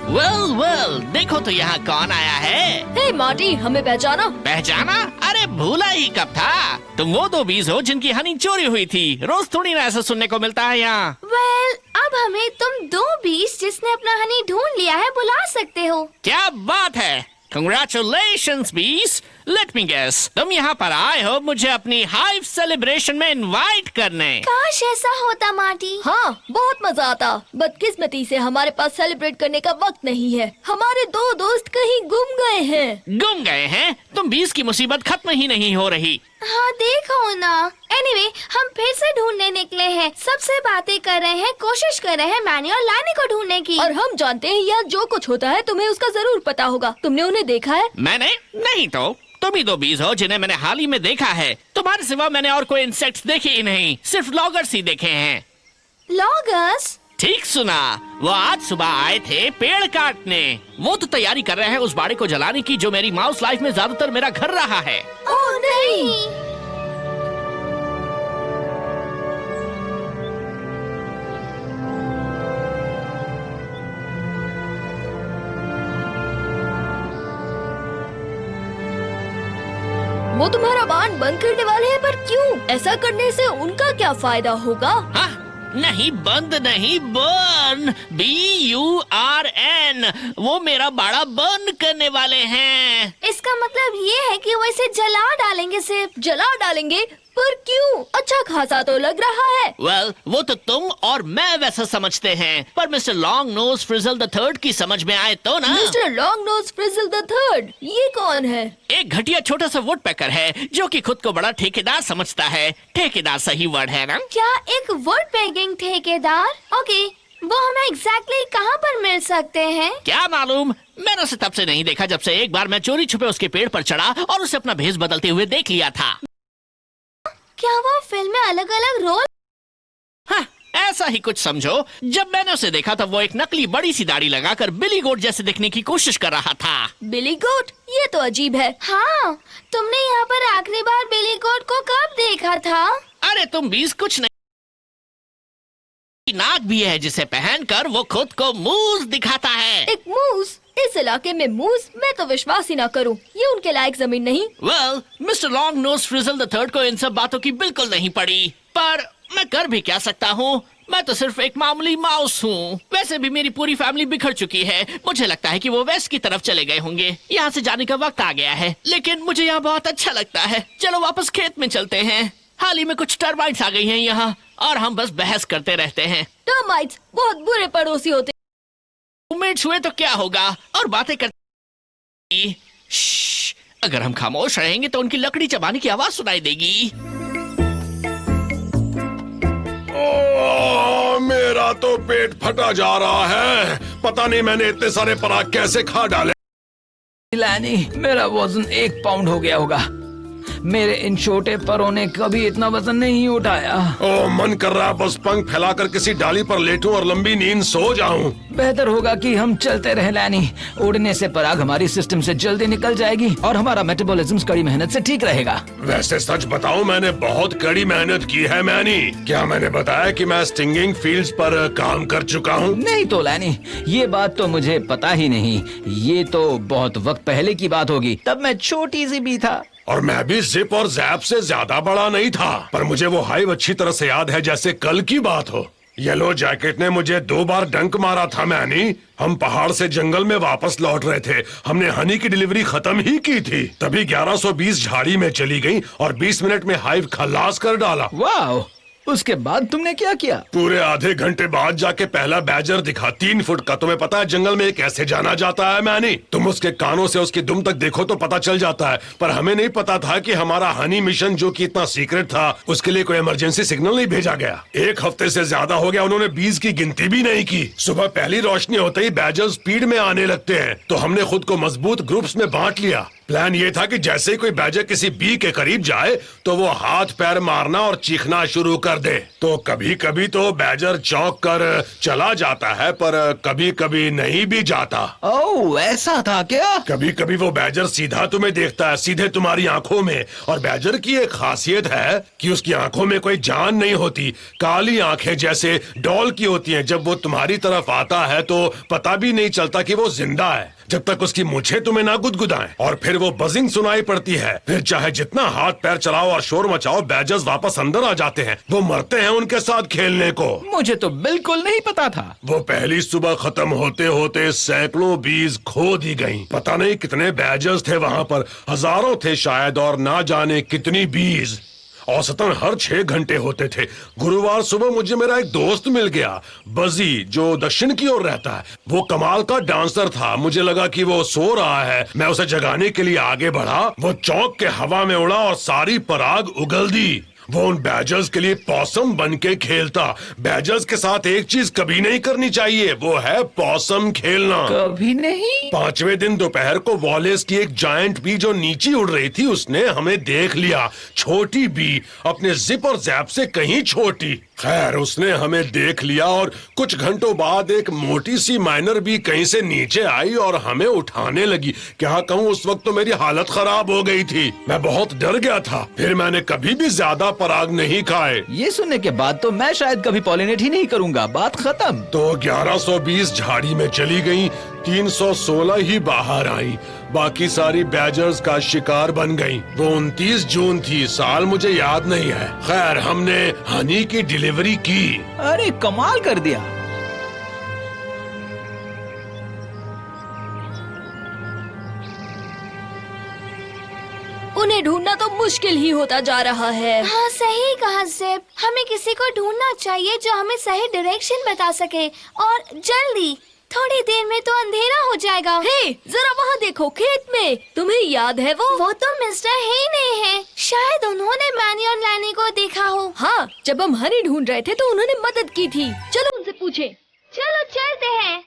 वेल वेल, देखो तो यहाँ कौन आया है। हे मार्टी, हमें पहचाना? पहचाना? अरे भूला ही कब था। तुम वो दो बीज हो जिनकी हनी चोरी हुई थी। रोज थोड़ी ना ऐसा सुनने को मिलता है यहाँ। वेल, अब हमें तुम दो बीज जिसने अपना हनी ढूंढ लिया है बुला सकते हो। क्या बात है। कंग्रेचुलेशंस बीस। लेट मी गेस, तुम यहाँ पर आए हो मुझे अपनी हाइव सेलिब्रेशन में इनवाइट करने। काश ऐसा होता मार्टी। हाँ, बहुत मजा आता। बदकिस्मती से हमारे पास सेलिब्रेट करने का वक्त नहीं है। हमारे दो दोस्त कहीं गुम गए हैं। गुम गए हैं? तुम बीस की मुसीबत खत्म ही नहीं हो रही। हाँ, देखो ना। एनीवे, हम फिर से ढूंढने निकले हैं। सबसे बातें कर रहे हैं, कोशिश कर रहे हैं मैनी और लानी को ढूंढने की। और हम जानते हैं यहाँ जो कुछ होता है तुम्हें उसका जरूर पता होगा। तुमने उन्हें देखा है? मैंने नहीं तो तुम ही दो बीज हो जिन्हें मैंने हाल ही में देखा है। तुम्हारे सिवा मैंने और कोई इंसेक्ट्स देखे ही नहीं, सिर्फ लॉगर्स ही देखे हैं। लॉगर्स? ठीक सुना, वो आज सुबह आए थे पेड़ काटने। वो तो तैयारी कर रहे हैं उस बाड़े को जलाने की जो मेरी माउस लाइफ में ज्यादातर मेरा घर रहा है। ओह नहीं। वो तुम्हारा बाण बंद करने वाले हैं, पर क्यों? ऐसा करने से उनका क्या फायदा होगा? हाँ, नहीं बंद नहीं, बर्न। BURN। वो मेरा बाड़ा बर्न करने वाले हैं। इस इसका मतलब ये है कि वो इसे जला डालेंगे। सिर्फ जला डालेंगे? पर क्यों? अच्छा खासा तो लग रहा है। वेल, वो तो तुम और मैं वैसा समझते हैं, पर mister long nose frizzle the third की समझ में आए तो ना। Mister long nose frizzle the third, ये कौन है? एक घटिया छोटा सा वुड पैकर है जो कि खुद को बड़ा ठेकेदार समझता है। ठेकेदार सही वर्ड है ना? क्या एक वुड पैकिंग ठेकेदार? ओके, वो हमें एग्जैक्टली कहाँ पर मिल सकते हैं? क्या मालूम, मैंने उसे तब से नहीं देखा जब से एक बार मैं चोरी छुपे उसके पेड़ पर चढ़ा और उसे अपना भेष बदलते हुए देख लिया था। क्या वो फिल्म में अलग अलग रोल? हाँ, ऐसा ही कुछ समझो। जब मैंने उसे देखा तब वो एक नकली बड़ी सी दाढ़ी लगाकर बिली गोट जैसे दिखने की कोशिश कर रहा था। बिली गोट? ये तो अजीब है। हाँ, तुमने यहाँ पर आखिरी बार बिली गोट को कब देखा था? अरे तुम बीस कुछ नहीं, नाक भी है जिसे पहनकर वो खुद को मूस दिखाता है। एक मूस? इस इलाके में मूस? मैं तो विश्वास ही ना करूं। ये उनके लायक जमीन नहीं। Well, mister long nose frizzle the third को इन सब बातों की बिल्कुल नहीं पड़ी, पर मैं कर भी क्या सकता हूँ। मैं तो सिर्फ एक मामूली माउस हूँ। वैसे भी मेरी पूरी फैमिली बिखर चुकी है। मुझे लगता है कि वो वेस्ट की तरफ चले गए होंगे। यहाँ से जाने का वक्त आ गया है, लेकिन मुझे यहाँ बहुत अच्छा लगता है। चलो वापस खेत में चलते हैं। हाल ही में कुछ टर्माइट्स आ गई हैं यहाँ और हम बस बहस करते रहते हैं। टर्माइट्स बहुत बुरे पड़ोसी होते। रूममेट्स हुए तो क्या होगा, और बातें करते। श्श्श, अगर हम खामोश रहेंगे तो उनकी लकड़ी चबाने की आवाज सुनाई देगी। मेरा तो पेट फटा जा रहा है। पता नहीं मैंने इतने सारे पराग कैसे खा डाले। लैनी, मेरा वजन 1 पाउंड हो गया होगा। मेरे इन छोटे परों ने कभी इतना वजन नहीं उठाया। ओ, मन कर रहा है बस पंख फैलाकर किसी डाली पर लेटूं और लंबी नींद सो जाऊं। बेहतर होगा कि हम चलते रहे लैनी। उड़ने से पराग हमारी सिस्टम से जल्दी निकल जाएगी और हमारा मेटाबॉलिज्म कड़ी मेहनत से ठीक रहेगा। वैसे सच बताऊं, मैंने बहुत कड़ी मेहनत की है मैनी। क्या मैंने बताया कि मैं स्टिंगिंग फील्ड्स पर काम कर चुका हूं? नहीं तो लैनी, ये बात तो मुझे पता ही नहीं। ये तो बहुत वक्त पहले की बात होगी, तब मैं छोटी सी भी था। और मैं भी जिप और जैप से ज्यादा बड़ा नहीं था, पर मुझे वो हाइव अच्छी तरह से याद है जैसे कल की बात हो। येलो जैकेट ने मुझे 2 बार डंक मारा था मैनी। हम पहाड़ से जंगल में वापस लौट रहे थे। हमने हनी की डिलीवरी खत्म ही की थी, तभी 1120 झाड़ी में चली गई और 20 मिनट में हाइव खलास कर डाला। वाह! उसके बाद तुमने क्या किया? पूरे आधे घंटे बाद जाके पहला बैजर दिखा, 3 फुट का। तुम्हें पता है जंगल में कैसे जाना जाता है मैनी? तुम उसके कानों से उसकी दुम तक देखो तो पता चल जाता है। पर हमें नहीं पता था कि हमारा हनी मिशन, जो कि इतना सीक्रेट था, उसके लिए कोई इमरजेंसी सिग्नल नहीं भेजा गया। 1 हफ्ते से ज्यादा हो गया, उन्होंने बीज की गिनती भी नहीं की। सुबह पहली रोशनी होते ही बैजर स्पीड में आने लगते हैं, तो हमने खुद को मजबूत ग्रुप्स में बांट लिया। प्लान ये था कि जैसे ही कोई बैजर किसी बी के करीब जाए तो वो हाथ पैर मारना और चीखना शुरू कर दे। तो कभी कभी तो बैजर चौंक कर चला जाता है, पर कभी कभी नहीं भी जाता। ओह, ऐसा था क्या? कभी कभी वो बैजर सीधा तुम्हें देखता है, सीधे तुम्हारी आंखों में। और बैजर की एक खासियत है कि उसकी आंखों में कोई जान नहीं होती। काली आंखें जैसे डॉल की होती हैं। जब वो तुम्हारी तरफ आता है तो पता भी नहीं चलता कि वो जिंदा है, जब तक उसकी मूंछें तुम्हें ना गुदगुदाएं। और फिर वो बजिंग सुनाई पड़ती है। फिर चाहे जितना हाथ पैर चलाओ और शोर मचाओ, बैजर्स वापस अंदर आ जाते हैं। वो मरते हैं उनके साथ खेलने को। मुझे तो बिल्कुल नहीं पता था। वो पहली सुबह खत्म होते होते सैकड़ों बीज खो दी गईं। पता नहीं कितने बैजर्स थे वहाँ पर, हजारों थे शायद, और ना जाने कितनी बीज। औसतन हर 6 घंटे होते थे। गुरुवार सुबह मुझे मेरा एक दोस्त मिल गया, बजी, जो दक्षिण की ओर रहता है। वो कमाल का डांसर था। मुझे लगा कि वो सो रहा है। मैं उसे जगाने के लिए आगे बढ़ा। वो चौंक के हवा में उड़ा और सारी पराग उगल दी। वो उन बैजर्स के लिए पॉसम बन के खेलता। बैजर्स के साथ एक चीज कभी नहीं करनी चाहिए, वो है पॉसम खेलना। कभी नहीं? 5वें दिन दोपहर को वॉलेस की एक जायंट बी जो नीचे उड़ रही थी, उसने हमें देख लिया। छोटी बी, अपने जिप और जैप से कहीं छोटी। खैर, उसने हमें देख लिया और कुछ घंटों बाद एक मोटी सी माइनर बी कहीं से नीचे आई और हमें उठाने लगी। क्या कहूँ, उस वक्त तो मेरी हालत खराब हो गई थी। मैं बहुत डर गया था। फिर मैंने कभी भी ज्यादा पराग नहीं खाए। ये सुनने के बाद तो मैं शायद कभी पॉलिनेट ही नहीं करूंगा। बात खत्म। तो 1120 झाड़ी में चली गई, 316 ही बाहर आई। बाकी सारी बैजर्स का शिकार बन गई। वो 29 जून थी, साल मुझे याद नहीं है। खैर, हमने हनी की डिलीवरी की। अरे कमाल कर दिया। उन्हें ढूंढना तो मुश्किल ही होता जा रहा है। हाँ सही कहा ज़ेब, हमें किसी को ढूंढना चाहिए जो हमें सही डायरेक्शन बता सके, और जल्दी। थोड़ी देर में तो अंधेरा हो जाएगा। हे, जरा वहाँ देखो खेत में, तुम्हें याद है वो तो मिस्टर ही नहीं है, शायद उन्होंने मैनी और लैनी को देखा हो। हाँ, जब हम हनी ढूंढ रहे थे तो उन्होंने मदद की थी। चलो उनसे पूछें। चलो चलते हैं।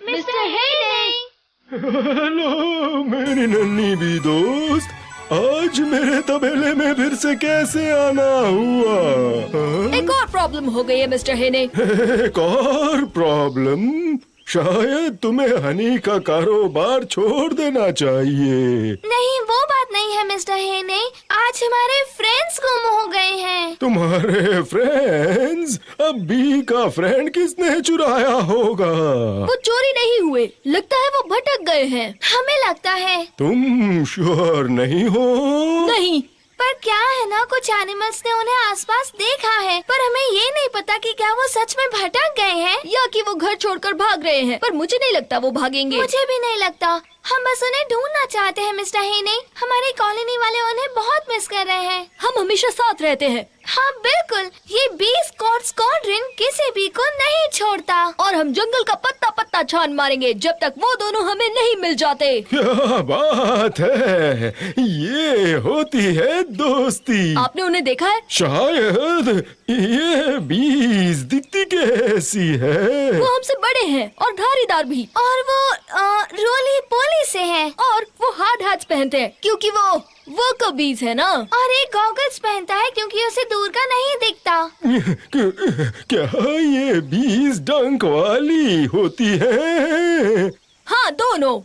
मिस्टर हेडे। हेलो मेरी नन्ही भी दोस्त, आज मेरे तबेले में फिर से कैसे आना हुआ? एक और प्रॉब्लम हो गई है मिस्टर हेने। एक और प्रॉब्लम? शायद तुम्हें हनी का कारोबार छोड़ देना चाहिए। नहीं, वो बात नहीं है मिस्टर हेने, आज हमारे फ्रेंड्स गुम हो गए हैं। तुम्हारे फ्रेंड्स? अब बी का फ्रेंड किसने चुराया होगा? वो चोरी नहीं हुए, लगता है वो भटक गए हैं। हमें लगता है। तुम श्योर नहीं हो? नहीं, पर क्या है ना, कुछ एनिमल्स ने उन्हें आसपास देखा है, पर हमें ये नहीं पता कि क्या वो सच में भटक गए हैं या कि वो घर छोड़कर भाग रहे हैं। पर मुझे नहीं लगता वो भागेंगे। मुझे भी नहीं लगता। हम बस उन्हें ढूंढना चाहते हैं मिस्टर हेने। हमारी कॉलोनी वाले उन्हें बहुत मिस कर रहे हैं। हम हमेशा साथ रहते हैं। हाँ बिल्कुल, ये बी स्क्वाड्रन किसी भी को नहीं छोड़ता। और हम जंगल का पत्ता पत्ता छान मारेंगे जब तक वो दोनों हमें नहीं मिल जाते। क्या बात है, ये होती है दोस्ती। आपने उन्हें देखा है? शायद ये बीज दिखती कैसी है? वो हमसे बड़े हैं और धारीदार भी, और वो रोली पोली से है, और वो हार्ड हैट्स पहनते हैं क्योंकि वो वर्कर बीज है ना। और एक गॉगल्स पहनता है क्योंकि उसे दूर का नहीं दिखता। क्या ये बीज डंक वाली होती है? हाँ, दोनों।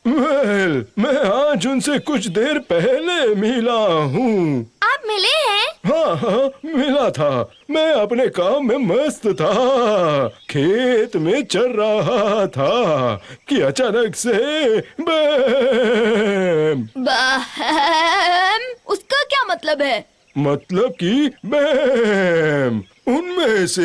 वेल, मैं आज उनसे कुछ देर पहले मिला हूँ। आप मिले हैं? हाँ, मिला था। मैं अपने काम में मस्त था, खेत में चल रहा था कि अचानक से बैम। बहम, उसका क्या मतलब है? मतलब कि बैम, उनमें से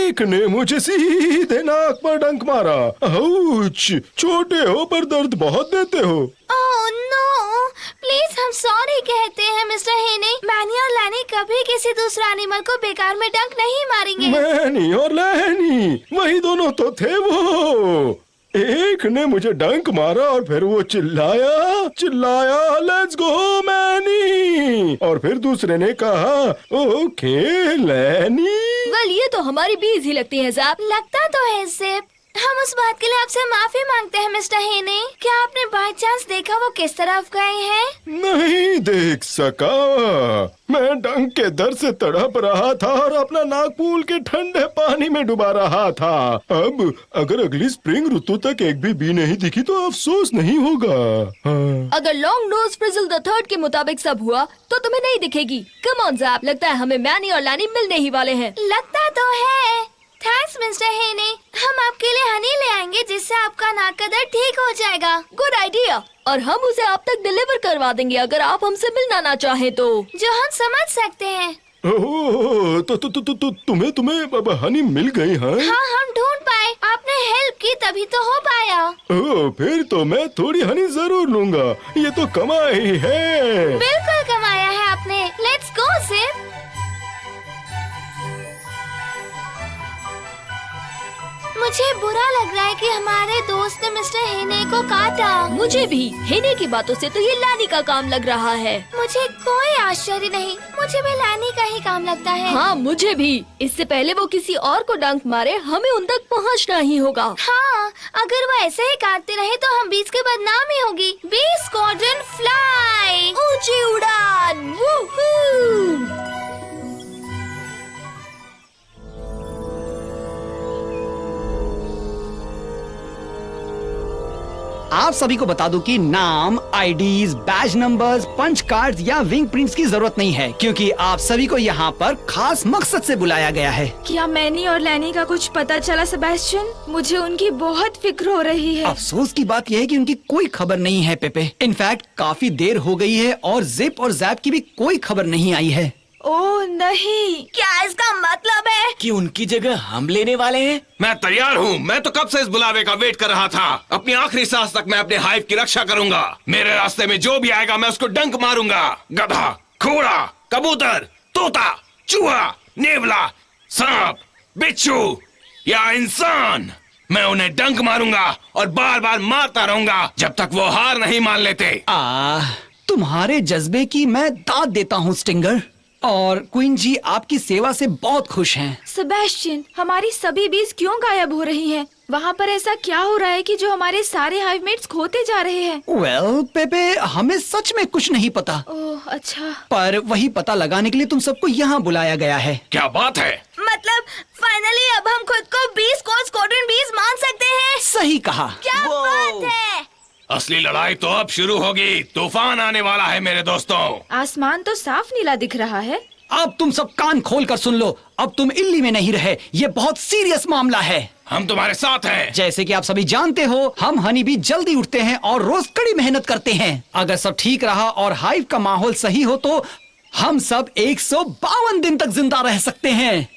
एक ने मुझे सीधे नाक पर डंक मारा। आउच! छोटे हो पर दर्द बहुत देते हो। ओह नो, प्लीज हम सॉरी कहते हैं मिस्टर हेने। मैनी और लैनी कभी किसी दूसरे एनिमल को बेकार में डंक नहीं मारेंगे। मैनी और लैनी, वही दोनों तो थे वो। एक ने मुझे डंक मारा और फिर वो चिल्लाया लेट्स गो मैनी, और फिर दूसरे ने कहा ओके लैनी। वेल, ये तो हमारी बीज ही लगती है ज़ैप। लगता तो है ज़ेप। हम उस बात के लिए आपसे माफी मांगते हैं मिस्टर हेने। क्या आपने बाय चांस देखा वो किस तरफ गए हैं? नहीं देख सका, मैं डंक के दर्द से तड़प रहा था और अपना नाक पूल के ठंडे पानी में डुबा रहा था। अब अगर अगली स्प्रिंग ऋतु तक एक भी बी नहीं दिखी तो अफसोस नहीं होगा। हाँ। अगर long nose frizzle the third के मुताबिक सब हुआ तो तुम्हें नहीं दिखेगी। कम ऑन ज़ैप, लगता है हमें मैनी और लैनी मिलने ही वाले हैं। लगता तो है। थैंक्स मिस्टर हेने, हम आपके लिए हनी ले आएंगे जिससे आपका नाक का दर्द ठीक हो जाएगा। गुड आइडिया, और हम उसे आप तक डिलीवर करवा देंगे अगर आप हमसे मिलना ना चाहे तो। जो हम समझ सकते हैं। ओह, तो तुम्हें अब हनी मिल गई है? हाँ, हम ढूंढ पाए। आपने हेल्प की तभी तो हो पाया। ओह, फिर तो मैं थोड़ी हनी जरूर लूंगा। ये तो कमाई है। बिल्कुल कमाया है आपने। Let's go Zapp. मुझे बुरा लग रहा है कि हमारे दोस्त ने मिस्टर हेने को काटा। मुझे भी। हेने की बातों से तो ये लैनी का काम लग रहा है। मुझे कोई आश्चर्य नहीं, मुझे भी लैनी का ही काम लगता है। हाँ, मुझे भी। इससे पहले वो किसी और को डंक मारे, हमें उन तक पहुँचना ही होगा। हाँ, अगर वो ऐसे ही काटते रहे तो हम बीच के बदनामी होगी। बी स्क्वाड्रन फ्लाई, ऊंची उड़ान। वूहू! आप सभी को बता दूं कि नाम, IDs, badge numbers, punch cards या विंग प्रिंट्स की जरूरत नहीं है, क्योंकि आप सभी को यहाँ पर खास मकसद से बुलाया गया है। क्या मैनी और लैनी का कुछ पता चला सेबेस्टियन? मुझे उनकी बहुत फिक्र हो रही है। अफसोस की बात यह है कि उनकी कोई खबर नहीं है पेपे। इनफैक्ट काफी देर हो गई है और जिप और जैप की भी कोई खबर नहीं आई है। ओह नहीं, क्या इसका मतलब है कि उनकी जगह हम लेने वाले हैं? मैं तैयार हूँ। मैं तो कब से इस बुलावे का वेट कर रहा था। अपनी आखिरी सांस तक मैं अपने हाइव की रक्षा करूंगा। मेरे रास्ते में जो भी आएगा मैं उसको डंक मारूंगा। गधा, घोड़ा, कबूतर, तोता, चूहा, नेवला, सांप, बिच्छू या इंसान, मैं उन्हें डंक मारूंगा और बार बार मारता रहूंगा जब तक वो हार नहीं मान लेते। तुम्हारे जज्बे की मैं दाद देता हूँ स्टिंगर, और क्वीन जी आपकी सेवा से बहुत खुश हैं। सेबेस्टियन, हमारी सभी बीज क्यों गायब हो रही हैं? वहाँ पर ऐसा क्या हो रहा है कि जो हमारे सारे हाइवमेट्स खोते जा रहे हैं? वेल पेपे, हमें सच में कुछ नहीं पता, ओह अच्छा। पर वही पता लगाने के लिए तुम सबको यहाँ बुलाया गया है। क्या बात है? मतलब फाइनली अब हम खुद को बीज को स्क्वाड्रन बीज मान सकते हैं। सही कहा। क्या बात है। असली लड़ाई तो अब शुरू होगी। तूफान आने वाला है मेरे दोस्तों। आसमान तो साफ नीला दिख रहा है। अब तुम सब कान खोल कर सुन लो, अब तुम इल्ली में नहीं रहे। ये बहुत सीरियस मामला है। हम तुम्हारे साथ हैं। जैसे कि आप सभी जानते हो, हम हनी भी जल्दी उठते हैं और रोज कड़ी मेहनत करते हैं। अगर सब ठीक रहा और हाइव का माहौल सही हो तो हम सब 152 दिन तक जिंदा रह सकते हैं।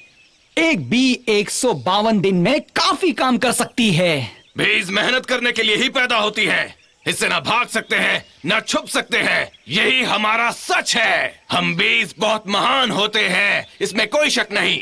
एक बी 152 दिन में काफी काम कर सकती है। बीज मेहनत करने के लिए ही पैदा होती है। इससे ना भाग सकते हैं ना छुप सकते हैं। यही हमारा सच है। हम बीज बहुत महान होते हैं, इसमें कोई शक नहीं।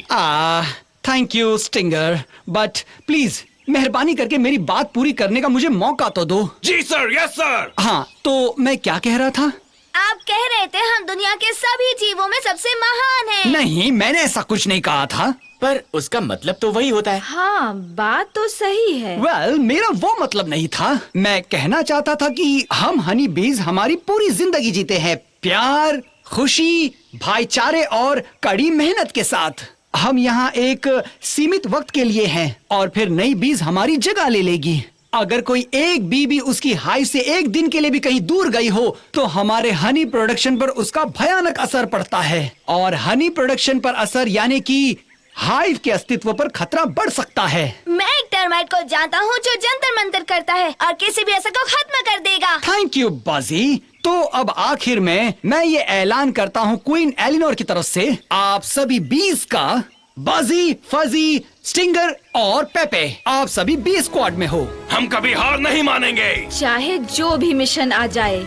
Thank you stinger, but please मेहरबानी करके मेरी बात पूरी करने का मुझे मौका तो दो। जी सर, यस सर। हाँ, तो मैं क्या कह रहा था? आप कह रहे थे हम दुनिया के सभी जीवों में सबसे महान हैं। नहीं, मैंने ऐसा कुछ नहीं कहा था। पर उसका मतलब तो वही होता है। हाँ, बात तो सही है। वेल, मेरा वो मतलब नहीं था। मैं कहना चाहता था कि हम हनी बीज हमारी पूरी जिंदगी जीते हैं प्यार, खुशी, भाईचारे और कड़ी मेहनत के साथ। हम यहाँ एक सीमित वक्त के लिए हैं और फिर नई बीज हमारी जगह ले लेगी। अगर कोई एक बी भी उसकी हाइव से एक दिन के लिए भी कहीं दूर गई हो तो हमारे हनी प्रोडक्शन पर उसका भयानक असर पड़ता है, और हनी प्रोडक्शन पर असर यानी कि हाइव के अस्तित्व पर खतरा बढ़ सकता है। मैं एक टर्माइट को जानता हूँ जो जंतर मंतर करता है और किसी भी असर को खत्म कर देगा। थैंक यू बाजी। तो अब आखिर में मैं ये ऐलान करता हूँ क्वीन एलिनोर की तरफ से, आप सभी बीज का, बाजी, फजी, स्टिंगर और पेपे, आप सभी बी स्क्वाड में हो। हम कभी हार नहीं मानेंगे, चाहे जो भी मिशन आ जाए।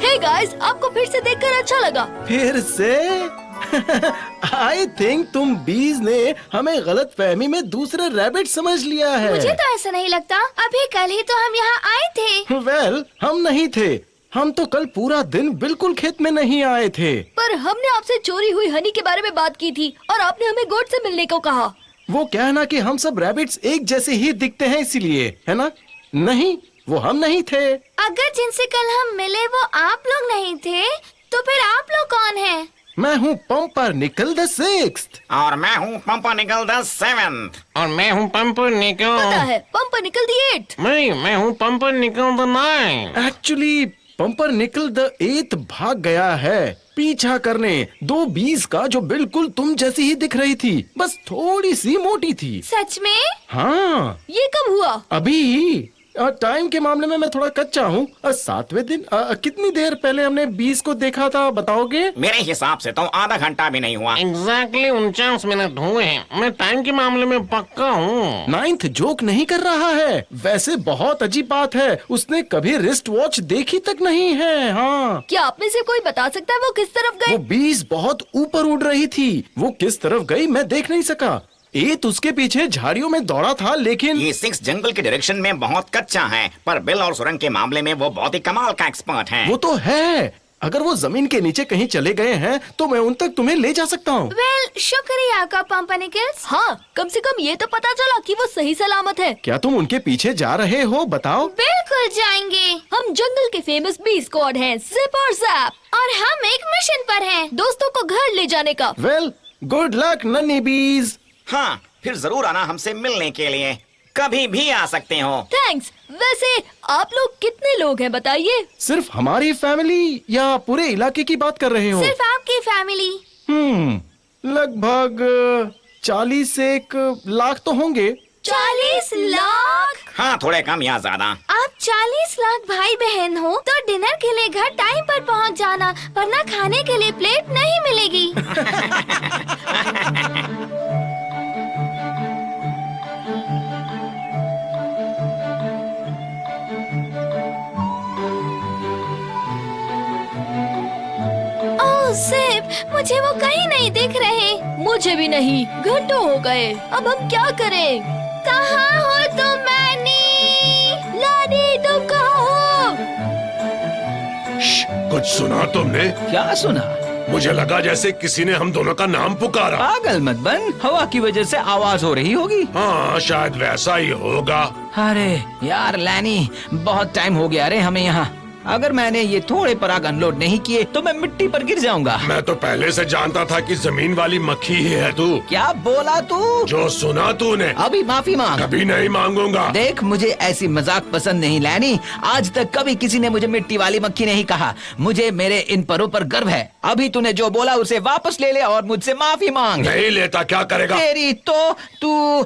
हे गाइस, आपको फिर से देखकर अच्छा लगा। फिर से आई थिंक तुम बीज ने हमें गलत फहमी में दूसरे रैबिट समझ लिया है। मुझे तो ऐसा नहीं लगता। अभी कल ही तो हम यहाँ आए थे। वेल, हम नहीं थे। हम तो कल पूरा दिन बिल्कुल खेत में नहीं आए थे। पर हमने आपसे चोरी हुई हनी के बारे में बात की थी और आपने हमें गोट से मिलने को कहा। वो क्या है ना कि हम सब रैबिट्स एक जैसे ही दिखते हैं इसीलिए, है ना? नहीं, वो हम नहीं थे। अगर जिनसे कल हम मिले वो आप लोग नहीं थे तो फिर आप लोग कौन हैं? मैं हूँ पंपर निकल द 6th। और मैं हूँ पंपर निकल द 7th। और मैं हूँ पंपर निकल। पता है, पंपर निकल दी 8। मैं हूँ पंपर निकल द 9। एक्चुअली पंपर निकल द 8th भाग गया है पीछा करने 2 बीज का जो बिल्कुल तुम जैसी ही दिख रही थी, बस थोड़ी सी मोटी थी। सच में? हाँ। ये कब हुआ? अभी। टाइम के मामले में मैं थोड़ा कच्चा हूँ। 7वें दिन कितनी देर पहले हमने 20 को देखा था, बताओगे? मेरे हिसाब से तो आधा घंटा भी नहीं हुआ। एग्जैक्टली 49 मिनट हुए हैं। मैं टाइम के मामले में पक्का हूँ। 9th जोक नहीं कर रहा है। वैसे बहुत अजीब बात है, उसने कभी रिस्ट वॉच देखी तक नहीं है। हाँ। क्या आप में से कोई बता सकता है वो किस तरफ गए? वो 20 बहुत ऊपर उड़ रही थी। वो किस तरफ गई मैं देख नहीं सका। 8 उसके पीछे झाड़ियों में दौड़ा था, लेकिन ये 6 जंगल के डायरेक्शन में बहुत कच्चा है, पर बिल और सुरंग के मामले में वो बहुत ही कमाल का एक्सपर्ट है। वो तो है। अगर वो जमीन के नीचे कहीं चले गए हैं तो मैं उन तक तुम्हें ले जा सकता हूँ। वेल, शुक्रिया आपका पंपर निकल्स। हाँ, कम से कम ये तो पता चला कि वो सही सलामत है। क्या तुम उनके पीछे जा रहे हो, बताओ? बिल्कुल जाएंगे। हम जंगल के फेमस बी स्क्वाड हैं, जिप और जैप, और हम एक मिशन पर हैं। दोस्तों को घर ले जाने का। वेल, गुड लक नन्ही बीज। हाँ, फिर जरूर आना हमसे मिलने के लिए, कभी भी आ सकते हो। थैंक्स। वैसे आप लोग कितने लोग हैं बताइए? सिर्फ हमारी फैमिली या पूरे इलाके की बात कर रहे हो? सिर्फ आपकी फैमिली। लगभग 40 से 1 लाख तो होंगे। 40 लाख? हाँ, थोड़े कम या ज्यादा। आप 40 लाख भाई बहन हो तो डिनर के लिए घर टाइम पर पहुंच जाना, वरना खाने के लिए प्लेट नहीं मिलेगी। ओह सिप, मुझे वो कहीं नहीं दिख रहे। मुझे भी नहीं, घंटों हो गए। अब हम क्या करें? कहाँ हो तुम मैनी? लैनी तुम कहाँ हो? कुछ सुना तुमने? क्या सुना? मुझे लगा जैसे किसी ने हम दोनों का नाम पुकारा। पागल मत बन, हवा की वजह से आवाज हो रही होगी। हाँ, शायद वैसा ही होगा। अरे यार लैनी, बहुत टाइम हो गया रे हमें यहाँ। अगर मैंने ये थोड़े पराग अनलोड नहीं किए तो मैं मिट्टी पर गिर जाऊंगा। मैं तो पहले से जानता था कि जमीन वाली मक्खी ही है तू। क्या बोला तू? जो सुना तूने। अभी माफी मांग। कभी नहीं मांगूंगा। देख, मुझे ऐसी मजाक पसंद नहीं लैनी। आज तक कभी किसी ने मुझे मिट्टी वाली मक्खी नहीं कहा। मुझे मेरे इन परों पर गर्व है। अभी तूने जो बोला उसे वापस ले ले और मुझसे माफी मांग। नहीं लेता, क्या करेगा? तेरी तो तू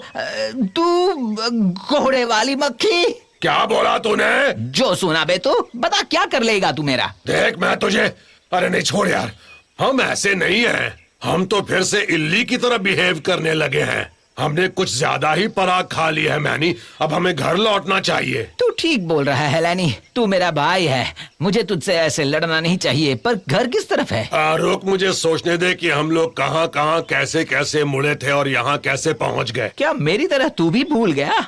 घोड़े वाली मक्खी। क्या बोला तूने? जो सुना बे तो बता, क्या कर लेगा तू मेरा? देख, मैं तुझे, अरे नहीं छोड़ यार, हम ऐसे नहीं हैं। हम तो फिर से इल्ली की तरह बिहेव करने लगे हैं। हमने कुछ ज्यादा ही पराग खा लिया है मैनी। अब हमें घर लौटना चाहिए। तू ठीक बोल रहा है लैनी, तू मेरा भाई है। मुझे तुझसे ऐसे लड़ना नहीं चाहिए, पर घर किस तरफ है? रुक, मुझे सोचने दे कि हम लोग कहाँ कहाँ कैसे कैसे मुड़े थे और यहाँ कैसे पहुँच गए। क्या मेरी तरह तू भी भूल गया?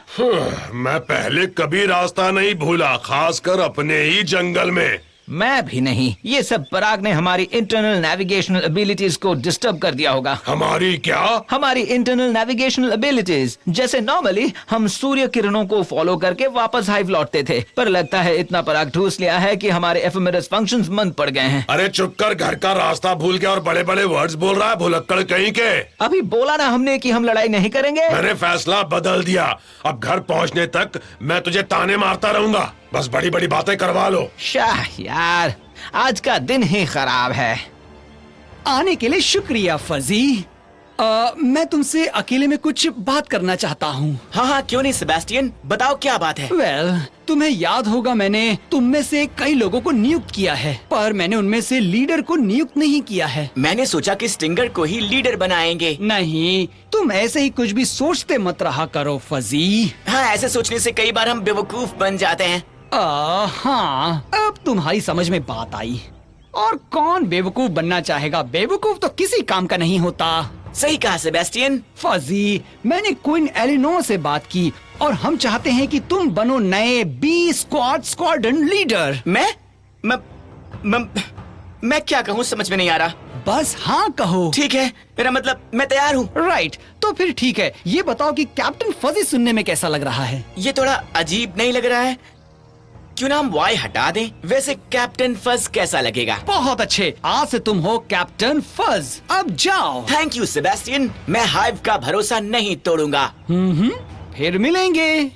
मैं पहले कभी रास्ता नहीं भूला, खासकर अपने ही जंगल में। मैं भी नहीं। ये सब पराग ने हमारी इंटरनल नेविगेशनल एबिलिटीज को डिस्टर्ब कर दिया होगा। हमारी क्या? हमारी इंटरनल नेविगेशनल एबिलिटीज। जैसे नॉर्मली हम सूर्य किरणों को फॉलो करके वापस हाइव लौटते थे, पर लगता है इतना पराग ठूस लिया है कि हमारे एफएमआरएस फंक्शंस बंद पड़ गए हैं। अरे चुप कर, घर का रास्ता भूल गया और बड़े बड़े वर्ड्स बोल रहा है, भुलक्कड़ कहीं के। अभी बोला ना हमने कि हम लड़ाई नहीं करेंगे। मैंने फैसला बदल दिया। अब घर पहुँचने तक मैं तुझे ताने मारता रहूंगा। बस बड़ी बड़ी बातें करवा लो। शाह यार, आज का दिन ही खराब है। आने के लिए शुक्रिया फजी। मैं तुमसे अकेले में कुछ बात करना चाहता हूँ। हाँ हाँ, क्यों नहीं सेबेस्टियन, बताओ क्या बात है। वेल, तुम्हें याद होगा मैंने तुम में से कई लोगों को नियुक्त किया है, पर मैंने उनमें से लीडर को नियुक्त नहीं किया है। मैंने सोचा कि स्टिंगर को ही लीडर बनाएंगे। नहीं, तुम ऐसे ही कुछ भी सोचते मत रहा करो फजी। हाँ, ऐसे सोचने से कई बार हम बेवकूफ बन जाते हैं। हाँ, अब तुम्हारी समझ में बात आई। और कौन बेवकूफ बनना चाहेगा? बेवकूफ तो किसी काम का नहीं होता। सही कहा सेबेस्टियन। फजी, मैंने क्वीन एलिनोर से बात की और हम चाहते हैं कि तुम बनो नए बी स्क्वाड्रन लीडर। मैं क्या कहूँ, समझ में नहीं आ रहा। बस हाँ कहो। ठीक है, मेरा मतलब मैं तैयार हूँ। राइट, तो फिर ठीक है। ये बताओ कि कैप्टन फजी सुनने में कैसा लग रहा है? ये थोड़ा अजीब नहीं लग रहा है? क्यों ना हम वाई हटा दें? वैसे कैप्टन फज कैसा लगेगा? बहुत अच्छे, आज से तुम हो कैप्टन फज। अब जाओ। थैंक यू सेबेस्टियन, मैं हाइव का भरोसा नहीं तोड़ूंगा। फिर मिलेंगे।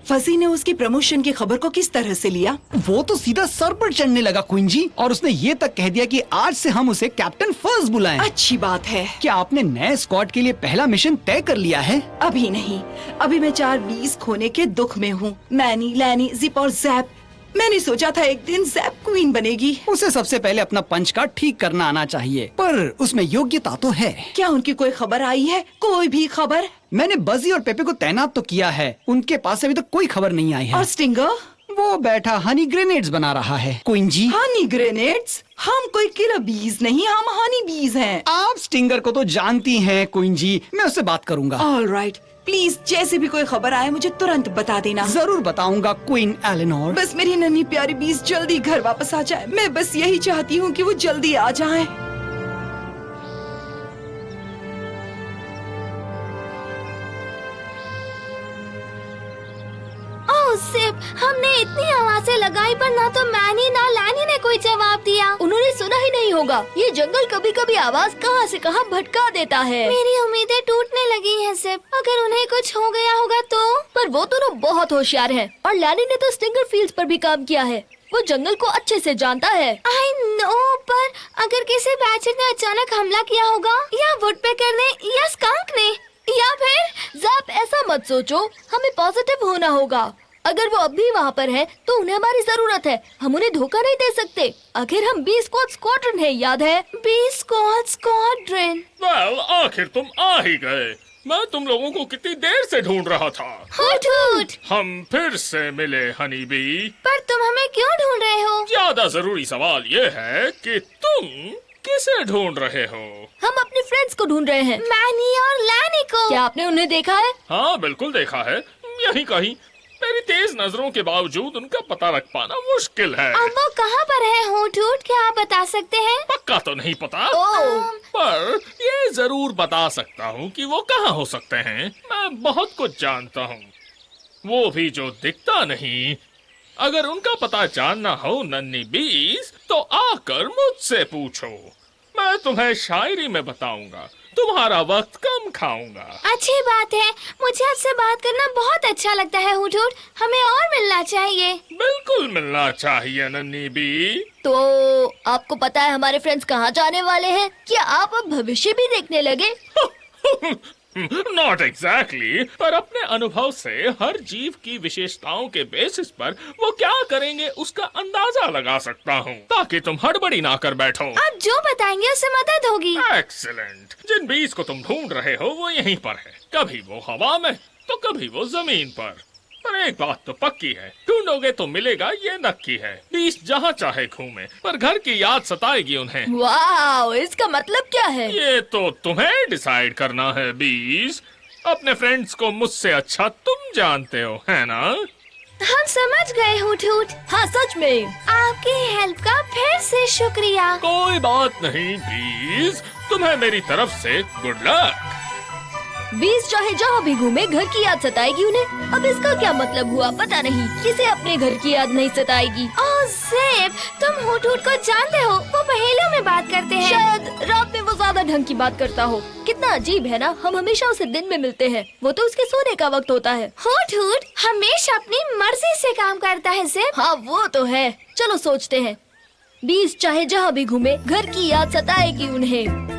फजी ने उसकी प्रमोशन की खबर को किस तरह से लिया? वो तो सीधा सर पर चढ़ने लगा क्वीन जी, और उसने ये तक कह दिया कि आज से हम उसे कैप्टन फर्स्ट बुलाएं। अच्छी बात है। क्या आपने नए स्क्वाड के लिए पहला मिशन तय कर लिया है? अभी नहीं, अभी मैं 4 बीस खोने के दुख में हूँ। मैनी, लैनी, जिप और जैप। मैंने सोचा था एक दिन जैप क्वीन बनेगी। उसे सबसे पहले अपना पंच कार्ड ठीक करना आना चाहिए, पर उसमें योग्यता तो है। क्या उनकी कोई खबर आई है? कोई भी खबर? मैंने बजी और पेपे को तैनात तो किया है, उनके पास से अभी तक कोई खबर नहीं आई है। और स्टिंगर? वो बैठा हनी ग्रेनेड्स बना रहा है। क्वीन जी, हनी ग्रेनेड्स? हम कोई किलर बीज नहीं, हम हनी बीज हैं। आप स्टिंगर को तो जानती हैं क्वीन जी, मैं उससे बात करूंगा। ऑल राइट, प्लीज जैसे भी कोई खबर आए मुझे तुरंत बता देना। जरूर बताऊंगा क्वीन एलिनोर। बस मेरी नन्ही प्यारी बीज जल्दी घर वापस आ जाए। मैं बस यही चाहती हूँ कि वो जल्दी आ जाए। सिप, हमने इतनी आवाजें लगाई पर ना तो मैनी ना लैनी ने कोई जवाब दिया। उन्होंने सुना ही नहीं होगा। ये जंगल कभी कभी आवाज कहाँ से कहाँ भटका देता है। मेरी उम्मीदें टूटने लगी हैं सिप, अगर उन्हें कुछ हो गया होगा तो। पर वो दोनों बहुत होशियार हैं और लैनी ने तो स्टिंगर फील्ड्स पर भी काम किया है। वो जंगल को अच्छे से जानता है। आई नो, पर अगर किसी बैचर ने अचानक हमला किया होगा, या वुडपेकर ने या स्कंक ने, या फिर ज़ैप ऐसा मत सोचो, हमें पॉजिटिव होना होगा। अगर वो अब भी वहाँ पर है तो उन्हें हमारी जरूरत है, हम उन्हें धोखा नहीं दे सकते। आखिर हम बी स्क्वाड स्क्वाड्रन है, याद है? Bee squad squadron. वेल, आखिर तुम आ ही गए। मैं तुम लोगों को कितनी देर से ढूंढ रहा था। हुट हुट। हम फिर से मिले हनी बी। पर तुम हमें क्यों ढूंढ रहे हो? ज्यादा जरूरी सवाल ये है कि तुम किसे ढूंढ रहे हो? हम अपने फ्रेंड्स को ढूंढ रहे हैं, मैनी और लैनी को। क्या आपने उन्हें देखा है? हाँ बिल्कुल देखा है, यहीं कहीं। मेरी तेज नजरों के बावजूद उनका पता रख पाना मुश्किल है। अब वो कहाँ पर है हुट हुट, क्या आप बता सकते हैं? पक्का तो नहीं पता, ओह। पर ये जरूर बता सकता हूँ कि वो कहाँ हो सकते हैं। मैं बहुत कुछ जानता हूँ, वो भी जो दिखता नहीं। अगर उनका पता जानना हो नन्ही बीज, तो आकर मुझसे पूछो, मैं तुम्हें शायरी में बताऊंगा, तुम्हारा वक्त कम खाऊंगा। अच्छी बात है, मुझे आपसे बात करना बहुत अच्छा लगता है हुट हुट, हमें और मिलना चाहिए। बिल्कुल मिलना चाहिए नन्ही बी। तो आपको पता है हमारे फ्रेंड्स कहाँ जाने वाले हैं? क्या आप अब भविष्य भी देखने लगे? नॉट एग्जैक्टली, पर अपने अनुभव से हर जीव की विशेषताओं के बेसिस पर वो क्या करेंगे उसका अंदाजा लगा सकता हूँ, ताकि तुम हड़बड़ी ना कर बैठो। आप जो बताएंगे उससे मदद होगी। एक्सीलेंट। जिन बीज को तुम ढूंढ रहे हो वो यहीं पर है, कभी वो हवा में तो कभी वो जमीन पर। पर एक बात तो पक्की है, ढूंढोगे तो मिलेगा, ये नक्की है। बीज जहाँ चाहे घूमे, पर घर की याद सताएगी उन्हें। वाह, इसका मतलब क्या है? ये तो तुम्हें डिसाइड करना है बीज। अपने फ्रेंड्स को मुझसे अच्छा तुम जानते हो, है ना? हम समझ गए हुट हुट। हाँ सच में, आपकी हेल्प का फिर से शुक्रिया। कोई बात नहीं बीज, तुम्हें मेरी तरफ से गुड लक। बीज चाहे जहाँ भी घूमे घर की याद सताएगी उन्हें। अब इसका क्या मतलब हुआ पता नहीं, किसे अपने घर की याद नहीं सताएगी। ओह ज़ैप, तुम हुट हुट को जानते हो, वो पहेलियों में बात करते हैं। शायद रात में वो ज्यादा ढंग की बात करता हो। कितना अजीब है ना, हम हमेशा उसे दिन में मिलते हैं, वो तो उसके सोने का वक्त होता है। हुट हुट हमेशा अपनी मर्जी से काम करता है ज़ैप। हाँ वो तो है, चलो सोचते हैं। बीज चाहे जहाँ भी घूमे घर की याद सताएगी उन्हें।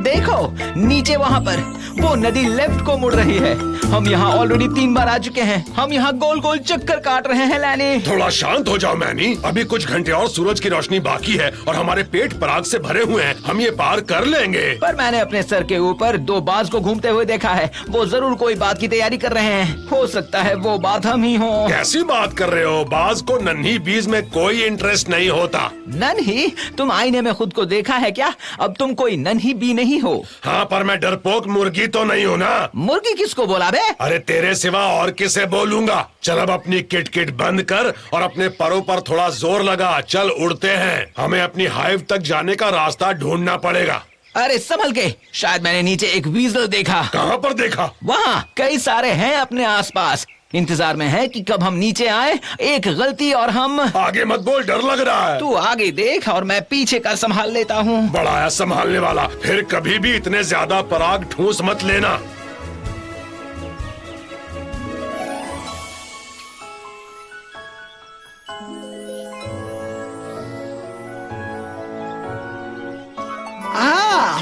देखो नीचे वहाँ पर वो नदी लेफ्ट को मुड़ रही है। हम यहाँ ऑलरेडी 3 बार आ चुके हैं। हम यहाँ गोल गोल चक्कर काट रहे हैं लैनी। थोड़ा शांत हो जाओ मैनी, अभी कुछ घंटे और सूरज की रोशनी बाकी है और हमारे पेट पराग से भरे हुए हैं, हम ये पार कर लेंगे। पर मैंने अपने सर के ऊपर 2 बाज को घूमते हुए देखा है, वो जरूर कोई बात की तैयारी कर रहे हैं। हो सकता है वो बात हम ही हो। कैसी बात कर रहे हो? बाज को नन्ही बीज में कोई इंटरेस्ट नहीं होता। नन्ही? तुम आईने में खुद को देखा है क्या? अब तुम कोई नन्ही बी नहीं हो। हाँ पर मैं डरपोक मुर्गी तो नहीं हूँ ना। मुर्गी किसको बोला बे? अरे तेरे सिवा और किसे बोलूंगा। चल अब अपनी किट बंद कर और अपने परों पर थोड़ा जोर लगा। चल उड़ते हैं, हमें अपनी हाइव तक जाने का रास्ता ढूंढना पड़ेगा। अरे संभल के, शायद मैंने नीचे एक वीजल देखा। कहाँ पर देखा? वहाँ कई सारे हैं अपने आसपास, इंतजार में है कि कब हम नीचे आए। एक गलती और हम। आगे मत बोल, डर लग रहा है। तू आगे देख और मैं पीछे का संभाल लेता हूँ। बड़ा है संभालने वाला। फिर कभी भी इतने ज्यादा पराग ठूस मत लेना।